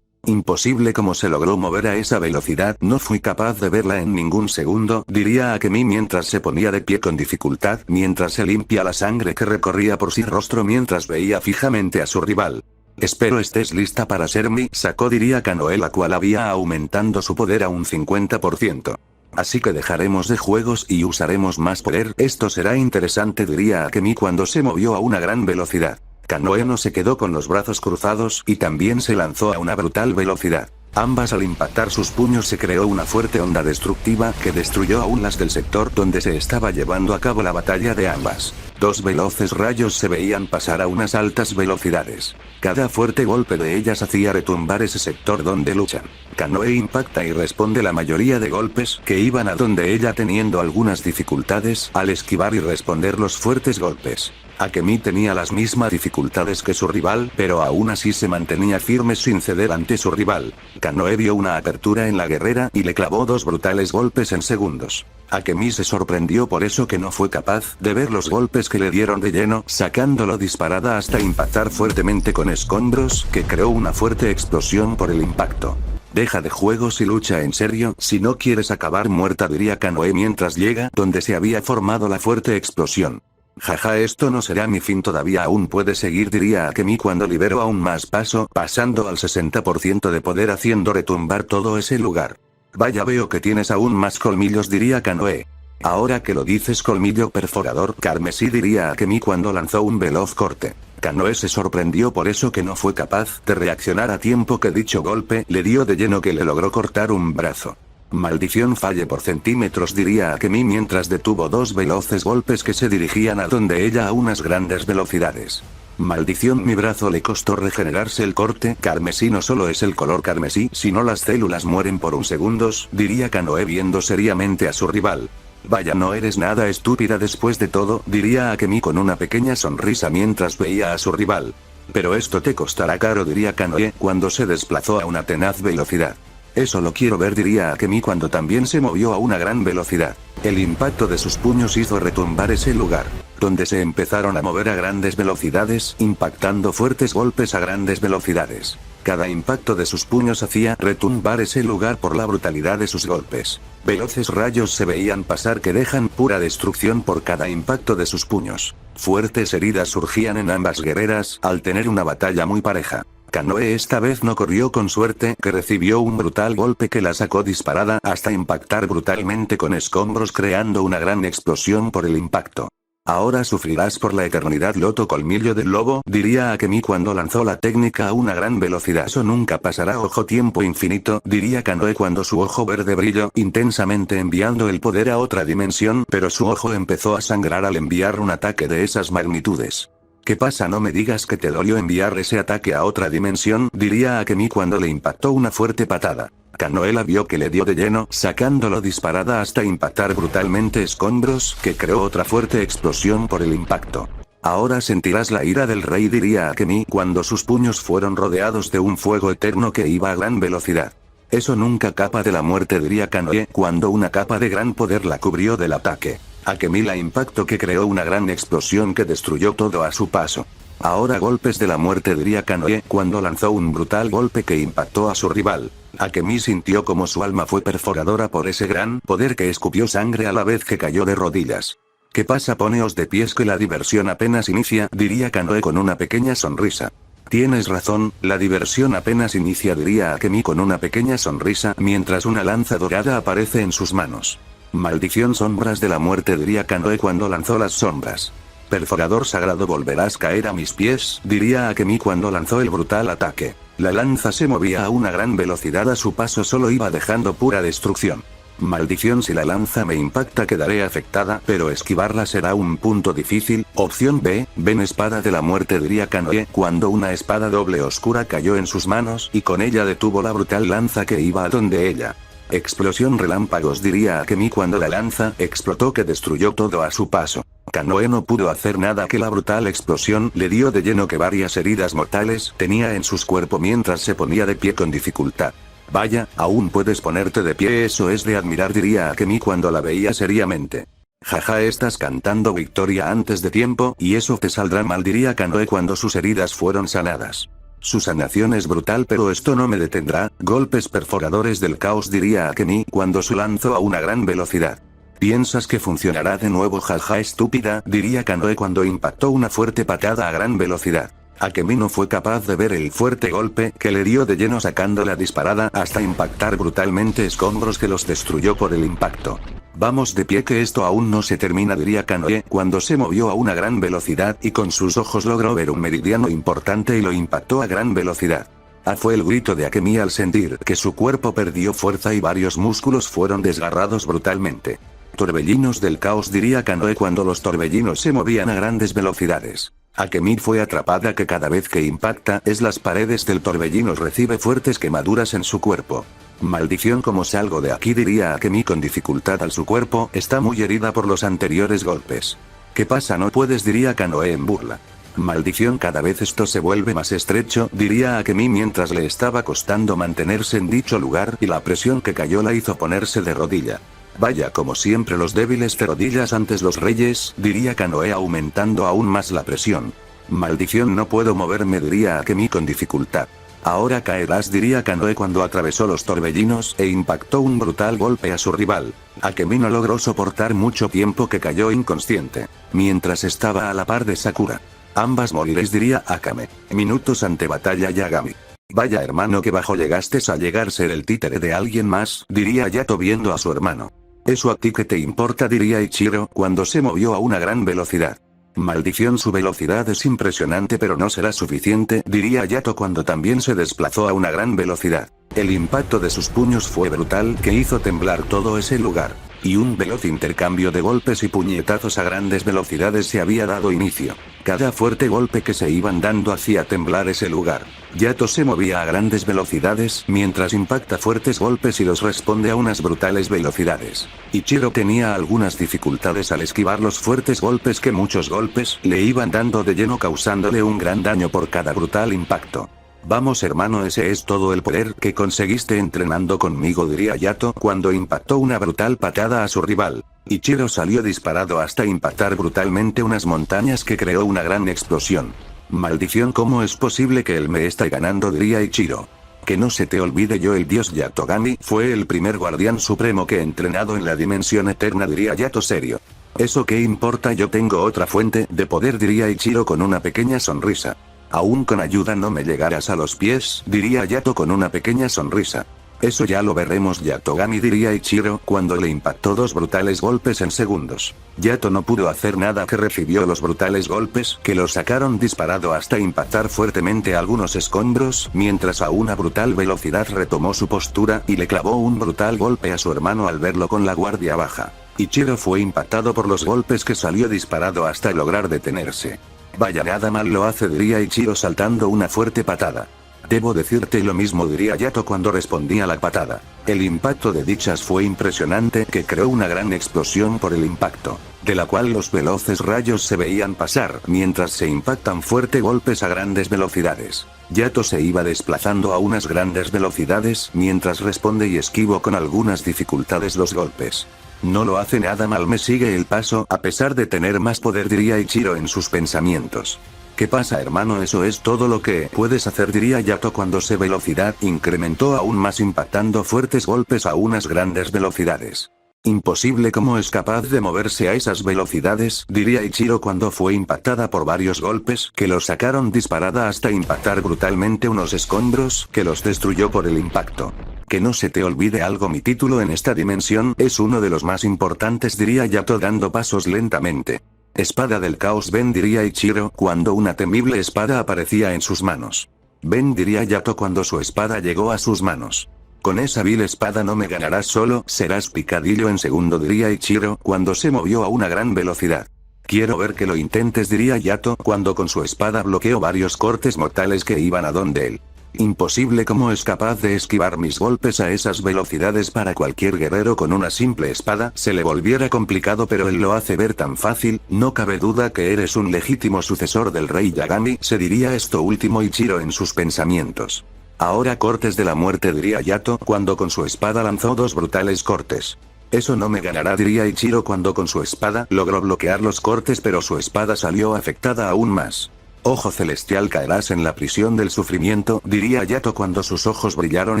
Imposible, ¿cómo se logró mover a esa velocidad? No fui capaz de verla en ningún segundo, diría Akemi mientras se ponía de pie con dificultad, mientras se limpia la sangre que recorría por su rostro mientras veía fijamente a su rival. Espero estés lista para ser mi saco, diría Kanoe, la cual había aumentando su poder a un 50%. Así que dejaremos de juegos y usaremos más poder, esto será interesante, diría Akemi cuando se movió a una gran velocidad. Kanoe no se quedó con los brazos cruzados y también se lanzó a una brutal velocidad. Ambas al impactar sus puños se creó una fuerte onda destructiva que destruyó aún las del sector donde se estaba llevando a cabo la batalla de ambas. Dos veloces rayos se veían pasar a unas altas velocidades. Cada fuerte golpe de ellas hacía retumbar ese sector donde luchan. Kanoe impacta y responde la mayoría de golpes que iban a donde ella, teniendo algunas dificultades al esquivar y responder los fuertes golpes. Akemi tenía las mismas dificultades que su rival, pero aún así se mantenía firme sin ceder ante su rival. Kanoe vio una apertura en la guerrera y le clavó dos brutales golpes en segundos. Akemi se sorprendió por eso que no fue capaz de ver los golpes que le dieron de lleno, sacándolo disparada hasta impactar fuertemente con escombros, que creó una fuerte explosión por el impacto. Deja de juegos y lucha en serio, si no quieres acabar muerta, diría Kanoe mientras llega donde se había formado la fuerte explosión. Jaja, esto no será mi fin, todavía aún puede seguir, diría Akemi cuando liberó aún más paso, pasando al 60% de poder haciendo retumbar todo ese lugar. Vaya, veo que tienes aún más colmillos, diría Kanoe. Ahora que lo dices, colmillo perforador carmesí, diría Akemi cuando lanzó un veloz corte. Kanoe se sorprendió por eso que no fue capaz de reaccionar a tiempo que dicho golpe le dio de lleno que le logró cortar un brazo. Maldición, falle por centímetros, diría Akemi mientras detuvo dos veloces golpes que se dirigían a donde ella a unas grandes velocidades. Maldición, mi brazo le costó regenerarse. El corte carmesí no solo es el color carmesí, sino las células mueren por un segundo, diría Kanoe viendo seriamente a su rival. Vaya, no eres nada estúpida después de todo, diría Akemi con una pequeña sonrisa mientras veía a su rival. Pero esto te costará caro, diría Kanoe cuando se desplazó a una tenaz velocidad. Eso lo quiero ver, diría Akemi cuando también se movió a una gran velocidad. El impacto de sus puños hizo retumbar ese lugar, donde se empezaron a mover a grandes velocidades, impactando fuertes golpes a grandes velocidades. Cada impacto de sus puños hacía retumbar ese lugar por la brutalidad de sus golpes. Veloces rayos se veían pasar que dejan pura destrucción por cada impacto de sus puños. Fuertes heridas surgían en ambas guerreras al tener una batalla muy pareja. Kanoe esta vez no corrió con suerte, que recibió un brutal golpe que la sacó disparada hasta impactar brutalmente con escombros, creando una gran explosión por el impacto. Ahora sufrirás por la eternidad, loto colmillo del lobo, diría Akemi cuando lanzó la técnica a una gran velocidad. Eso nunca pasará, ojo tiempo infinito, diría Kanoe cuando su ojo verde brilló intensamente enviando el poder a otra dimensión, pero su ojo empezó a sangrar al enviar un ataque de esas magnitudes. ¿Qué pasa? No me digas que te dolió enviar ese ataque a otra dimensión, diría Akemi cuando le impactó una fuerte patada. Kanoe la vio que le dio de lleno, sacándolo disparada hasta impactar brutalmente escombros, que creó otra fuerte explosión por el impacto. Ahora sentirás la ira del rey, diría Akemi cuando sus puños fueron rodeados de un fuego eterno que iba a gran velocidad. Eso nunca capa de la muerte, diría Kanoe cuando una capa de gran poder la cubrió del ataque. Akemi la impacto que creó una gran explosión que destruyó todo a su paso. Ahora golpes de la muerte, diría Kanoe cuando lanzó un brutal golpe que impactó a su rival. Akemi sintió como su alma fue perforadora por ese gran poder que escupió sangre a la vez que cayó de rodillas. ¿Qué pasa? Poneos de pies que la diversión apenas inicia, diría Kanoe con una pequeña sonrisa. Tienes razón, la diversión apenas inicia, diría Akemi con una pequeña sonrisa mientras una lanza dorada aparece en sus manos. Maldición, sombras de la muerte, diría Kanoe cuando lanzó las sombras. Perforador sagrado, volverás a caer a mis pies, diría Akemi cuando lanzó el brutal ataque. La lanza se movía a una gran velocidad, a su paso solo iba dejando pura destrucción. Maldición, si la lanza me impacta quedaré afectada, pero esquivarla será un punto difícil. Opción B, ven espada de la muerte, diría Kanoe cuando una espada doble oscura cayó en sus manos y con ella detuvo la brutal lanza que iba a donde ella. Explosión, relámpagos, diría Akemi cuando la lanza explotó que destruyó todo a su paso. Kanoe no pudo hacer nada, que la brutal explosión le dio de lleno que varias heridas mortales tenía en su cuerpo mientras se ponía de pie con dificultad. Vaya, aún puedes ponerte de pie, eso es de admirar, diría Akemi cuando la veía seriamente. Jaja, estás cantando victoria antes de tiempo, y eso te saldrá mal, diría Kanoe cuando sus heridas fueron sanadas. Su sanación es brutal, pero esto no me detendrá. Golpes perforadores del caos, diría Akemi cuando su lanzó a una gran velocidad. ¿Piensas que funcionará de nuevo? Jaja, estúpida, diría Kanoe cuando impactó una fuerte patada a gran velocidad. Akemi no fue capaz de ver el fuerte golpe que le dio de lleno sacándola disparada hasta impactar brutalmente escombros que los destruyó por el impacto. Vamos de pie que esto aún no se termina, diría Kanoe cuando se movió a una gran velocidad y con sus ojos logró ver un meridiano importante y lo impactó a gran velocidad. Fue el grito de Akemi al sentir que su cuerpo perdió fuerza y varios músculos fueron desgarrados brutalmente. Torbellinos del caos, diría Kanoe cuando los torbellinos se movían a grandes velocidades. Akemi fue atrapada que cada vez que impacta las paredes del torbellino recibe fuertes quemaduras en su cuerpo. Maldición, ¿cómo salgo de aquí? Diría Akemi con dificultad al su cuerpo está muy herida por los anteriores golpes. ¿Qué pasa? No puedes, diría Kanoe en burla. Maldición, cada vez esto se vuelve más estrecho, diría Akemi mientras le estaba costando mantenerse en dicho lugar y la presión que cayó la hizo ponerse de rodilla. Vaya, como siempre los débiles de rodillas antes los reyes, diría Kanoe aumentando aún más la presión. Maldición, no puedo moverme, diría Akemi con dificultad. Ahora caerás, diría Kanoe cuando atravesó los torbellinos e impactó un brutal golpe a su rival. Akemi no logró soportar mucho tiempo que cayó inconsciente, mientras estaba a la par de Sakura. Ambas moriréis, diría Akame. Minutos ante batalla Yagami. Vaya hermano, que bajo llegaste a llegar ser el títere de alguien más, diría Yato viendo a su hermano. Eso a ti que te importa, diría Ichiro cuando se movió a una gran velocidad. Maldición, su velocidad es impresionante pero no será suficiente, diría Yato cuando también se desplazó a una gran velocidad. El impacto de sus puños fue brutal que hizo temblar todo ese lugar. Y un veloz intercambio de golpes y puñetazos a grandes velocidades se había dado inicio. Cada fuerte golpe que se iban dando hacía temblar ese lugar. Yato se movía a grandes velocidades mientras impacta fuertes golpes y los responde a unas brutales velocidades. Ichiro tenía algunas dificultades al esquivar los fuertes golpes que muchos golpes le iban dando de lleno causándole un gran daño por cada brutal impacto. Vamos hermano, ese es todo el poder que conseguiste entrenando conmigo, diría Yato cuando impactó una brutal patada a su rival. Ichiro salió disparado hasta impactar brutalmente unas montañas que creó una gran explosión. Maldición, ¿cómo es posible que él me esté ganando? Diría Ichiro. Que no se te olvide, yo el dios Yatogami fue el primer guardián supremo que he entrenado en la dimensión eterna, diría Yato serio. Eso qué importa, yo tengo otra fuente de poder, diría Ichiro con una pequeña sonrisa. Aún con ayuda no me llegarás a los pies, diría Yato con una pequeña sonrisa. Eso ya lo veremos Yatogami, diría Ichiro cuando le impactó dos brutales golpes en segundos. Yato no pudo hacer nada que recibió los brutales golpes que lo sacaron disparado hasta impactar fuertemente algunos escombros, mientras a una brutal velocidad retomó su postura y le clavó un brutal golpe a su hermano al verlo con la guardia baja. Ichiro fue impactado por los golpes que salió disparado hasta lograr detenerse. Vaya, nada mal lo hace, diría Ichiro saltando una fuerte patada. Debo decirte lo mismo, diría Yato cuando respondía la patada. El impacto de dichas fue impresionante, que creó una gran explosión por el impacto, de la cual los veloces rayos se veían pasar mientras se impactan fuertes golpes a grandes velocidades. Yato se iba desplazando a unas grandes velocidades mientras responde y esquivo con algunas dificultades los golpes. No lo hace nada mal, me sigue el paso a pesar de tener más poder, diría Ichiro en sus pensamientos. ¿Qué pasa, hermano? Eso es todo lo que puedes hacer, diría Yato cuando su velocidad incrementó aún más impactando fuertes golpes a unas grandes velocidades. Imposible, ¿cómo es capaz de moverse a esas velocidades?, diría Ichiro cuando fue impactada por varios golpes que lo sacaron disparada hasta impactar brutalmente unos escombros que los destruyó por el impacto. Que no se te olvide algo, mi título en esta dimensión es uno de los más importantes, diría Yato dando pasos lentamente. Espada del caos, ven, diría Ichiro cuando una temible espada aparecía en sus manos. Ven, diría Yato cuando su espada llegó a sus manos. Con esa vil espada no me ganarás, solo serás picadillo en segundo, diría Ichiro cuando se movió a una gran velocidad. Quiero ver que lo intentes, diría Yato cuando con su espada bloqueó varios cortes mortales que iban a donde él. Imposible, ¿cómo es capaz de esquivar mis golpes a esas velocidades? Para cualquier guerrero con una simple espada se le volviera complicado, pero él lo hace ver tan fácil. No cabe duda que eres un legítimo sucesor del rey Yagami, se diría esto último Ichiro en sus pensamientos. Ahora cortes de la muerte, diría Yato cuando con su espada lanzó dos brutales cortes. Eso no me ganará, diría Ichiro cuando con su espada logró bloquear los cortes, pero su espada salió afectada aún más. Ojo celestial, caerás en la prisión del sufrimiento, diría Yato cuando sus ojos brillaron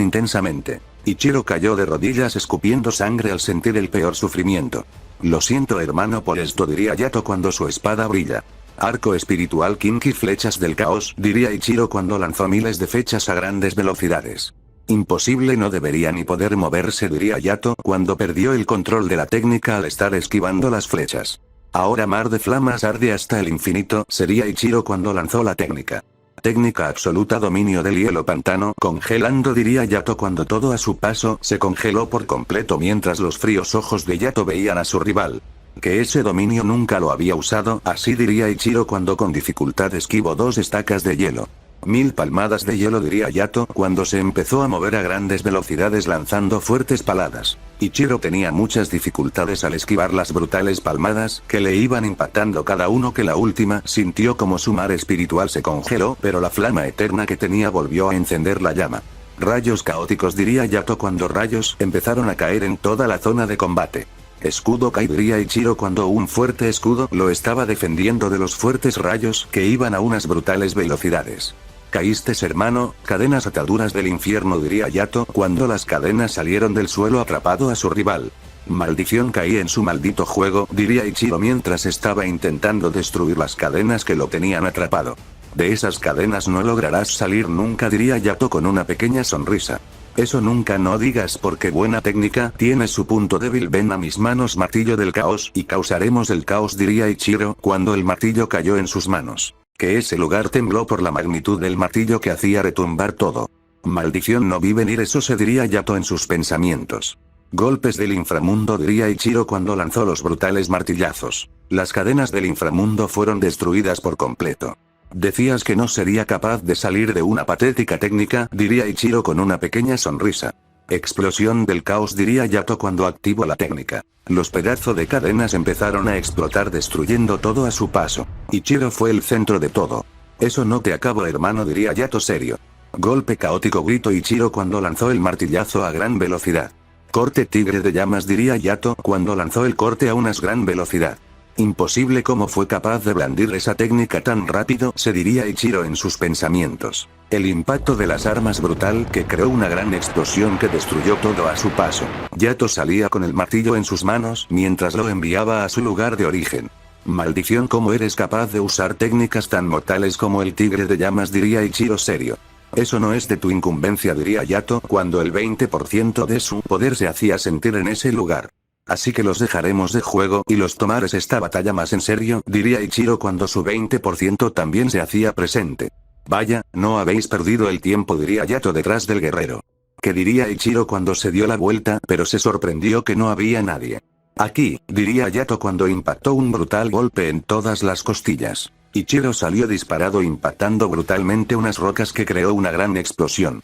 intensamente. Ichiro cayó de rodillas escupiendo sangre al sentir el peor sufrimiento. Lo siento, hermano, por esto, diría Yato cuando su espada brilla. Arco espiritual Kinki, flechas del caos, diría Ichiro cuando lanzó miles de flechas a grandes velocidades. Imposible, no debería ni poder moverse, diría Yato cuando perdió el control de la técnica al estar esquivando las flechas. Ahora mar de flamas arde hasta el infinito, sería Ichiro cuando lanzó la técnica. Técnica absoluta, dominio del hielo pantano, congelando, diría Yato cuando todo a su paso se congeló por completo mientras los fríos ojos de Yato veían a su rival. Que ese dominio nunca lo había usado, así diría Ichiro cuando con dificultad esquivó dos estacas de hielo. 1000 palmadas de hielo, diría Yato cuando se empezó a mover a grandes velocidades lanzando fuertes paladas. Ichiro tenía muchas dificultades al esquivar las brutales palmadas que le iban impactando cada uno, que la última sintió como su mar espiritual se congeló, pero la flama eterna que tenía volvió a encender la llama. Rayos caóticos, diría Yato cuando rayos empezaron a caer en toda la zona de combate. Escudo Kai, diría Ichiro cuando un fuerte escudo lo estaba defendiendo de los fuertes rayos que iban a unas brutales velocidades. Caíste, hermano, cadenas, ataduras del infierno, diría Yato cuando las cadenas salieron del suelo atrapado a su rival. Maldición, caí en su maldito juego, diría Ichiro mientras estaba intentando destruir las cadenas que lo tenían atrapado. De esas cadenas no lograrás salir nunca, diría Yato con una pequeña sonrisa. Eso nunca, no digas, porque buena técnica tiene su punto débil. Ven a mis manos, martillo del caos, y causaremos el caos, diría Ichiro cuando el martillo cayó en sus manos. Que ese lugar tembló por la magnitud del martillo que hacía retumbar todo. Maldición, no vi venir eso, se diría Yato en sus pensamientos. Golpes del inframundo, diría Ichiro cuando lanzó los brutales martillazos. Las cadenas del inframundo fueron destruidas por completo. Decías que no sería capaz de salir de una patética técnica, diría Ichiro con una pequeña sonrisa. Explosión del caos, diría Yato cuando activó la técnica. Los pedazos de cadenas empezaron a explotar destruyendo todo a su paso. Ichiro fue el centro de todo. Eso no te acabo, hermano, diría Yato serio. Golpe caótico, gritó Ichiro cuando lanzó el martillazo a gran velocidad. Corte tigre de llamas, diría Yato cuando lanzó el corte a una gran velocidad. Imposible, cómo fue capaz de blandir esa técnica tan rápido, se diría Ichiro en sus pensamientos. El impacto de las armas brutal que creó una gran explosión que destruyó todo a su paso. Yato salía con el martillo en sus manos mientras lo enviaba a su lugar de origen. Maldición, cómo eres capaz de usar técnicas tan mortales como el tigre de llamas, diría Ichiro serio. Eso no es de tu incumbencia, diría Yato cuando el 20% de su poder se hacía sentir en ese lugar. Así que los dejaremos de juego y los tomares esta batalla más en serio, diría Ichiro cuando su 20% también se hacía presente. Vaya, no habéis perdido el tiempo, diría Yato detrás del guerrero. ¿Qué diría Ichiro cuando se dio la vuelta, pero se sorprendió que no había nadie? Aquí, diría Yato cuando impactó un brutal golpe en todas las costillas. Ichiro salió disparado impactando brutalmente unas rocas que creó una gran explosión.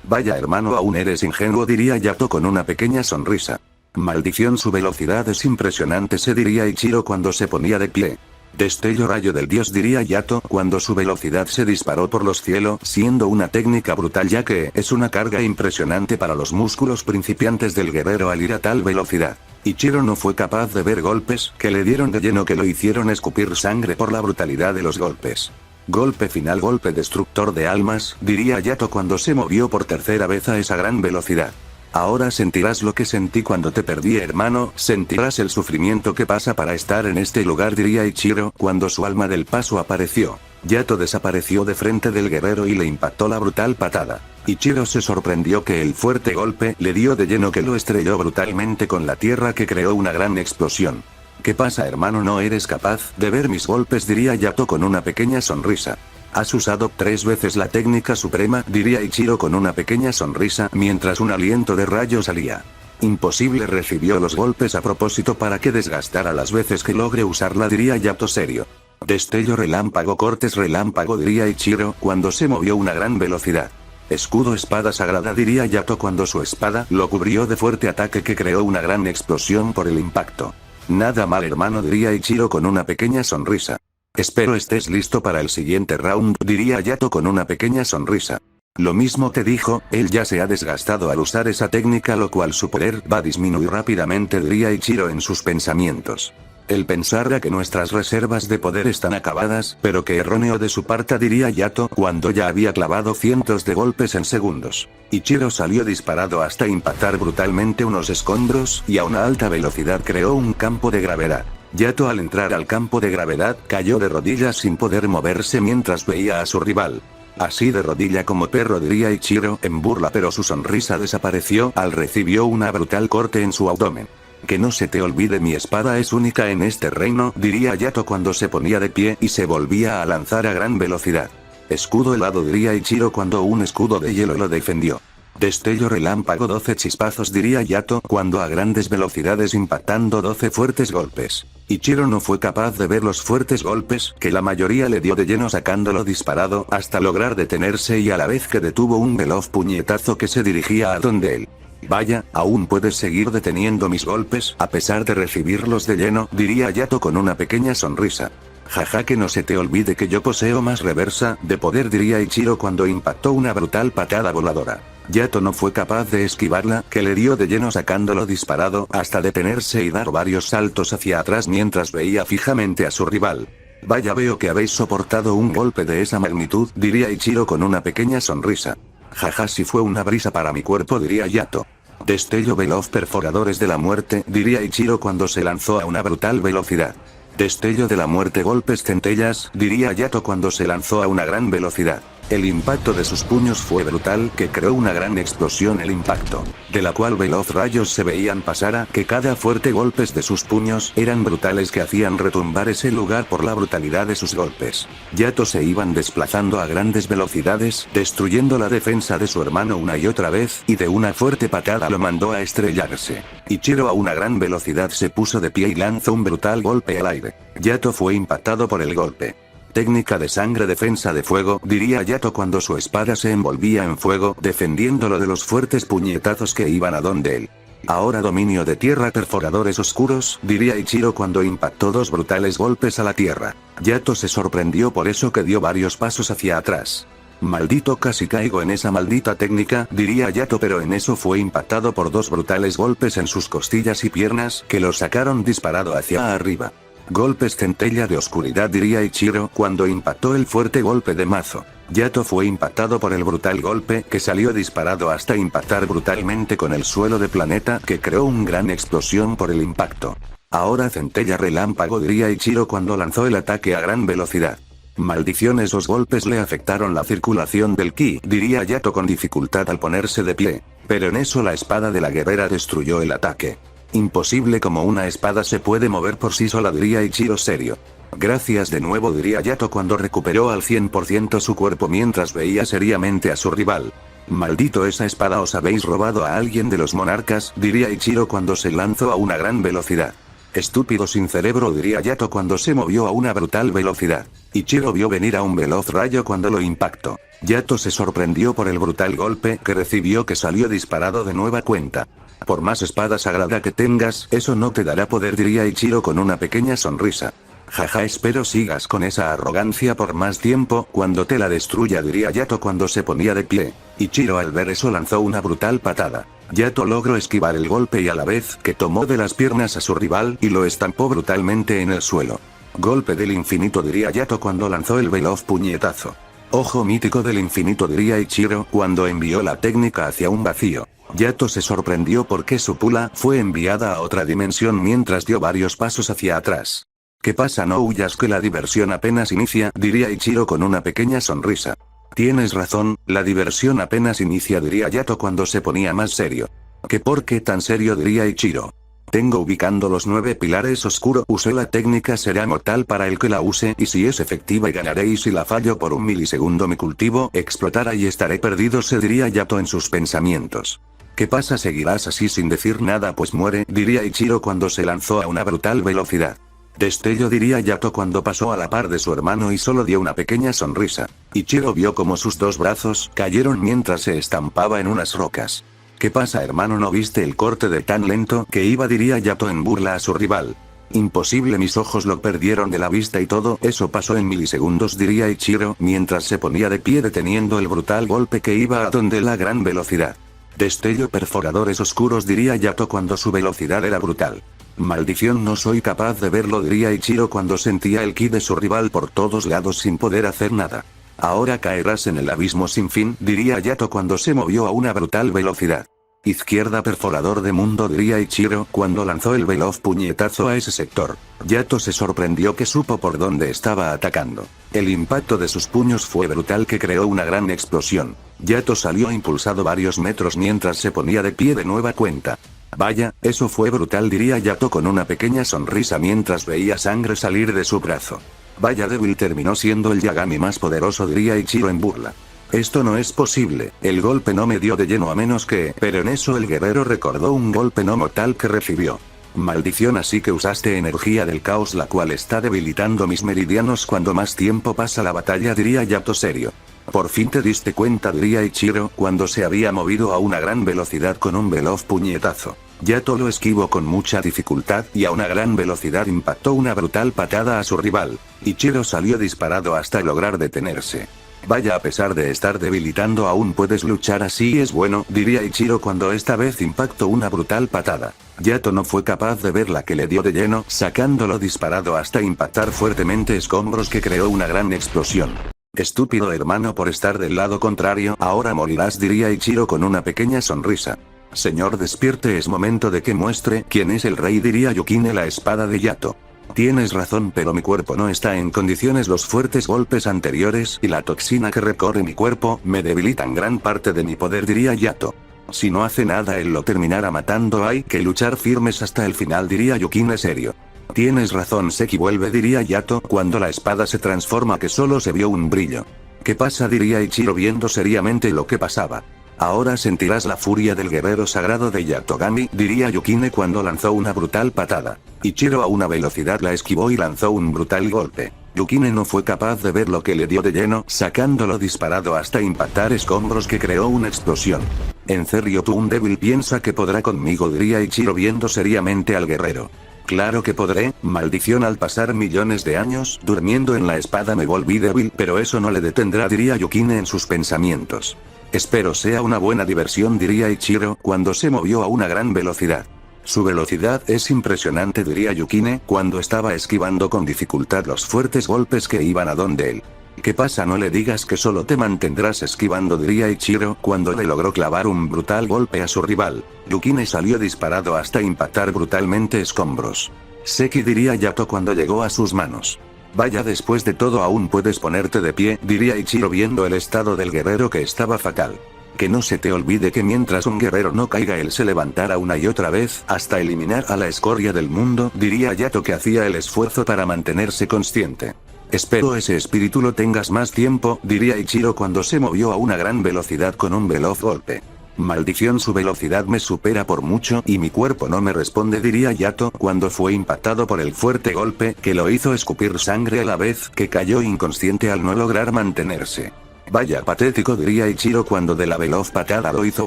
Vaya hermano, aún eres ingenuo, diría Yato con una pequeña sonrisa. Maldición, su velocidad es impresionante, se diría Ichiro cuando se ponía de pie. Destello rayo del dios, diría Yato cuando su velocidad se disparó por los cielos, siendo una técnica brutal ya que es una carga impresionante para los músculos principiantes del guerrero al ir a tal velocidad. Ichiro no fue capaz de ver golpes que le dieron de lleno que lo hicieron escupir sangre por la brutalidad de los golpes. Golpe final, golpe destructor de almas, diría Yato cuando se movió por tercera vez a esa gran velocidad. Ahora sentirás lo que sentí cuando te perdí, hermano, sentirás el sufrimiento que pasa para estar en este lugar, diría Ichiro cuando su alma del paso apareció. Yato desapareció de frente del guerrero y le impactó la brutal patada. Ichiro se sorprendió que el fuerte golpe le dio de lleno que lo estrelló brutalmente con la tierra que creó una gran explosión. ¿Qué pasa, hermano? ¿No eres capaz de ver mis golpes?, diría Yato con una pequeña sonrisa. Has usado 3 veces la técnica suprema, diría Ichiro con una pequeña sonrisa mientras un aliento de rayo salía. Imposible, recibió los golpes a propósito para que desgastara las veces que logre usarla, diría Yato serio. Destello relámpago, cortes relámpago, diría Ichiro cuando se movió una gran velocidad. Escudo espada sagrada, diría Yato cuando su espada lo cubrió de fuerte ataque que creó una gran explosión por el impacto. Nada mal, hermano, diría Ichiro con una pequeña sonrisa. Espero estés listo para el siguiente round, diría Yato con una pequeña sonrisa. Lo mismo te dijo, él ya se ha desgastado al usar esa técnica, lo cual su poder va a disminuir rápidamente, diría Ichiro en sus pensamientos. El pensar a que nuestras reservas de poder están acabadas, pero que erróneo de su parte, diría Yato cuando ya había clavado cientos de golpes en segundos. Ichiro salió disparado hasta impactar brutalmente unos escombros y a una alta velocidad creó un campo de gravedad. Yato al entrar al campo de gravedad cayó de rodillas sin poder moverse mientras veía a su rival. Así de rodilla como perro, diría Ichiro en burla, pero su sonrisa desapareció al recibió una brutal corte en su abdomen. Que no se te olvide, mi espada es única en este reino, diría Yato cuando se ponía de pie y se volvía a lanzar a gran velocidad. Escudo helado, diría Ichiro cuando un escudo de hielo lo defendió. Destello relámpago, 12 chispazos, diría Yato cuando a grandes velocidades impactando 12 fuertes golpes. Ichiro no fue capaz de ver los fuertes golpes que la mayoría le dio de lleno sacándolo disparado hasta lograr detenerse y a la vez que detuvo un veloz puñetazo que se dirigía a donde él. Vaya, aún puedes seguir deteniendo mis golpes a pesar de recibirlos de lleno, diría Yato con una pequeña sonrisa. Jaja, que no se te olvide que yo poseo más reversa de poder, diría Ichiro cuando impactó una brutal patada voladora. Yato no fue capaz de esquivarla, que le dio de lleno sacándolo disparado hasta detenerse y dar varios saltos hacia atrás mientras veía fijamente a su rival. Vaya, veo que habéis soportado un golpe de esa magnitud, diría Ichiro con una pequeña sonrisa. Jaja, si fue una brisa para mi cuerpo, diría Yato. Destello veloz, perforadores de la muerte, diría Ichiro cuando se lanzó a una brutal velocidad. Destello de la muerte, golpes centellas, diría Yato cuando se lanzó a una gran velocidad. El impacto de sus puños fue brutal, que creó una gran explosión, el impacto, de la cual veloz rayos se veían pasar a que cada fuerte golpes de sus puños eran brutales que hacían retumbar ese lugar por la brutalidad de sus golpes. Yato se iban desplazando a grandes velocidades, destruyendo la defensa de su hermano una y otra vez, y de una fuerte patada lo mandó a estrellarse. Ichiro a una gran velocidad se puso de pie y lanzó un brutal golpe al aire. Yato fue impactado por el golpe. Técnica de sangre, defensa de fuego, diría Yato cuando su espada se envolvía en fuego, defendiéndolo de los fuertes puñetazos que iban a donde él. Ahora dominio de tierra, perforadores oscuros, diría Ichiro cuando impactó 2 brutales golpes a la tierra. Yato se sorprendió por eso que dio varios pasos hacia atrás. Maldito, casi caigo en esa maldita técnica, diría Yato, pero en eso fue impactado por 2 brutales golpes en sus costillas y piernas que lo sacaron disparado hacia arriba. Golpes centella de oscuridad, diría Ichiro cuando impactó el fuerte golpe de mazo. Yato fue impactado por el brutal golpe que salió disparado hasta impactar brutalmente con el suelo de planeta que creó una gran explosión por el impacto. Ahora centella relámpago, diría Ichiro cuando lanzó el ataque a gran velocidad. Maldición, esos golpes le afectaron la circulación del ki, diría Yato con dificultad al ponerse de pie. Pero en eso la espada de la guerrera destruyó el ataque. Imposible, como una espada se puede mover por sí sola, diría Ichiro serio. Gracias de nuevo, diría Yato cuando recuperó al 100% su cuerpo mientras veía seriamente a su rival. Maldito, esa espada os habéis robado a alguien de los monarcas, diría Ichiro cuando se lanzó a una gran velocidad. Estúpido sin cerebro, diría Yato cuando se movió a una brutal velocidad. Ichiro vio venir a un veloz rayo cuando lo impactó. Yato se sorprendió por el brutal golpe que recibió, que salió disparado de nueva cuenta. Por más espada sagrada que tengas, eso no te dará poder, diría Ichiro con una pequeña sonrisa. Jaja, espero sigas con esa arrogancia por más tiempo, cuando te la destruya, diría Yato cuando se ponía de pie. Ichiro al ver eso lanzó una brutal patada. Yato logró esquivar el golpe y a la vez que tomó de las piernas a su rival y lo estampó brutalmente en el suelo. Golpe del infinito, diría Yato cuando lanzó el veloz puñetazo. Ojo mítico del infinito, diría Ichiro cuando envió la técnica hacia un vacío. Yato se sorprendió porque su pula fue enviada a otra dimensión mientras dio varios pasos hacia atrás. ¿Qué pasa? No huyas, que la diversión apenas inicia, diría Ichiro con una pequeña sonrisa. Tienes razón, la diversión apenas inicia, diría Yato cuando se ponía más serio. ¿Qué por qué tan serio? Diría Ichiro. Tengo ubicando los 9 pilares oscuro. Usé la técnica, será mortal para el que la use, y si es efectiva y ganaré, y si la fallo por un milisegundo mi cultivo explotará y estaré perdido, se diría Yato en sus pensamientos. ¿Qué pasa? ¿Seguirás así sin decir nada? Pues muere, diría Ichiro cuando se lanzó a una brutal velocidad. Destello, diría Yato cuando pasó a la par de su hermano y solo dio una pequeña sonrisa. Ichiro vio como sus 2 brazos cayeron mientras se estampaba en unas rocas. ¿Qué pasa, hermano? ¿No viste el corte de tan lento que iba? Diría Yato en burla a su rival. Imposible, mis ojos lo perdieron de la vista y todo eso pasó en milisegundos, diría Ichiro mientras se ponía de pie deteniendo el brutal golpe que iba a donde la gran velocidad. Destello, perforadores oscuros, diría Yato cuando su velocidad era brutal. Maldición, no soy capaz de verlo, diría Ichiro cuando sentía el ki de su rival por todos lados sin poder hacer nada. Ahora caerás en el abismo sin fin, diría Yato cuando se movió a una brutal velocidad. Izquierda, perforador de mundo, diría Ichiro cuando lanzó el veloz puñetazo a ese sector. Yato se sorprendió que supo por dónde estaba atacando. El impacto de sus puños fue brutal, que creó una gran explosión. Yato salió impulsado varios metros mientras se ponía de pie de nueva cuenta. Vaya, eso fue brutal, diría Yato con una pequeña sonrisa mientras veía sangre salir de su brazo. Vaya débil, terminó siendo el Yagami más poderoso, diría Ichiro en burla. Esto no es posible, el golpe no me dio de lleno a menos que... Pero en eso el guerrero recordó un golpe no mortal que recibió. Maldición, así que usaste energía del caos, la cual está debilitando mis meridianos cuando más tiempo pasa la batalla, diría Yato serio. Por fin te diste cuenta, diría Ichiro cuando se había movido a una gran velocidad con un veloz puñetazo. Yato lo esquivó con mucha dificultad y a una gran velocidad impactó una brutal patada a su rival. Ichiro salió disparado hasta lograr detenerse. Vaya, a pesar de estar debilitando aún puedes luchar, así es bueno, diría Ichiro cuando esta vez impactó una brutal patada. Yato no fue capaz de ver la que le dio de lleno, sacándolo disparado hasta impactar fuertemente escombros que creó una gran explosión. Estúpido hermano por estar del lado contrario, ahora morirás, diría Ichiro con una pequeña sonrisa. Señor, despierte, es momento de que muestre quién es el rey, diría Yukine la espada de Yato. Tienes razón, pero mi cuerpo no está en condiciones, los fuertes golpes anteriores y la toxina que recorre mi cuerpo me debilitan gran parte de mi poder, diría Yato. Si no hace nada él lo terminará matando, hay que luchar firmes hasta el final, diría Yukine serio. Tienes razón, Seki vuelve, diría Yato cuando la espada se transforma, que solo se vio un brillo. ¿Qué pasa? Diría Ichiro viendo seriamente lo que pasaba. Ahora sentirás la furia del guerrero sagrado de Yatogami, diría Yukine cuando lanzó una brutal patada. Ichiro a una velocidad la esquivó y lanzó un brutal golpe. Yukine no fue capaz de ver lo que le dio de lleno, sacándolo disparado hasta impactar escombros que creó una explosión. En serio, tú un débil piensa que podrá conmigo, diría Ichiro viendo seriamente al guerrero. Claro que podré, maldición, al pasar millones de años durmiendo en la espada me volví débil, pero eso no le detendrá, diría Yukine en sus pensamientos. Espero sea una buena diversión, diría Ichiro cuando se movió a una gran velocidad. Su velocidad es impresionante, diría Yukine cuando estaba esquivando con dificultad los fuertes golpes que iban a donde él. ¿Qué pasa? No le digas que solo te mantendrás esquivando, diría Ichiro cuando le logró clavar un brutal golpe a su rival. Yukine salió disparado hasta impactar brutalmente escombros. Seki, diría Yato cuando llegó a sus manos. Vaya, después de todo aún puedes ponerte de pie, diría Ichiro viendo el estado del guerrero que estaba fatal. Que no se te olvide que mientras un guerrero no caiga él se levantará una y otra vez hasta eliminar a la escoria del mundo, diría Yato que hacía el esfuerzo para mantenerse consciente. Espero ese espíritu lo tengas más tiempo, diría Ichiro cuando se movió a una gran velocidad con un veloz golpe. Maldición, su velocidad me supera por mucho y mi cuerpo no me responde, diría Yato cuando fue impactado por el fuerte golpe que lo hizo escupir sangre a la vez que cayó inconsciente al no lograr mantenerse. Vaya patético, diría Ichiro cuando de la veloz patada lo hizo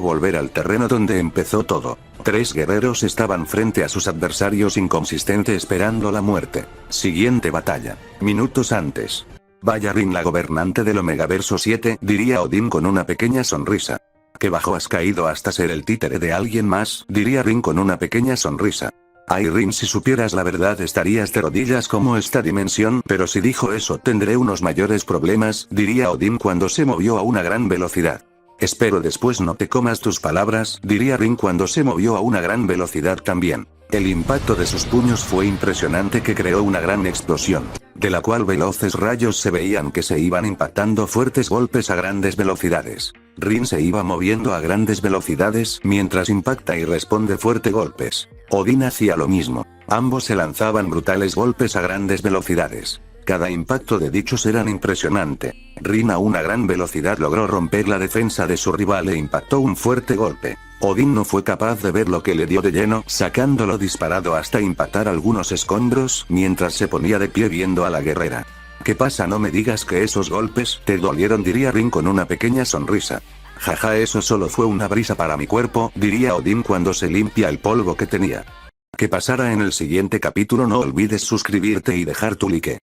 volver al terreno donde empezó todo. 3 guerreros estaban frente a sus adversarios inconsistente esperando la muerte. Siguiente batalla. Minutos antes. Vaya Rin, la gobernante del Omegaverso 7, diría Odin con una pequeña sonrisa. ¿Qué bajo has caído hasta ser el títere de alguien más? Diría Rin con una pequeña sonrisa. Ay Rin, si supieras la verdad estarías de rodillas como esta dimensión, pero si dijo eso tendré unos mayores problemas, diría Odin cuando se movió a una gran velocidad. Espero después no te comas tus palabras, diría Rin cuando se movió a una gran velocidad también. El impacto de sus puños fue impresionante que creó una gran explosión, de la cual veloces rayos se veían que se iban impactando fuertes golpes a grandes velocidades. Rin se iba moviendo a grandes velocidades mientras impacta y responde fuerte golpes. Odin hacía lo mismo. Ambos se lanzaban brutales golpes a grandes velocidades. Cada impacto de dichos eran impresionante. Rin a una gran velocidad logró romper la defensa de su rival e impactó un fuerte golpe. Odin no fue capaz de ver lo que le dio de lleno, sacándolo disparado hasta impactar algunos escombros, mientras se ponía de pie viendo a la guerrera. ¿Qué pasa? No me digas que esos golpes te dolieron, diría Rin con una pequeña sonrisa. Jaja, eso solo fue una brisa para mi cuerpo, diría Odin cuando se limpia el polvo que tenía. ¿Qué pasará en el siguiente capítulo? No olvides suscribirte y dejar tu like.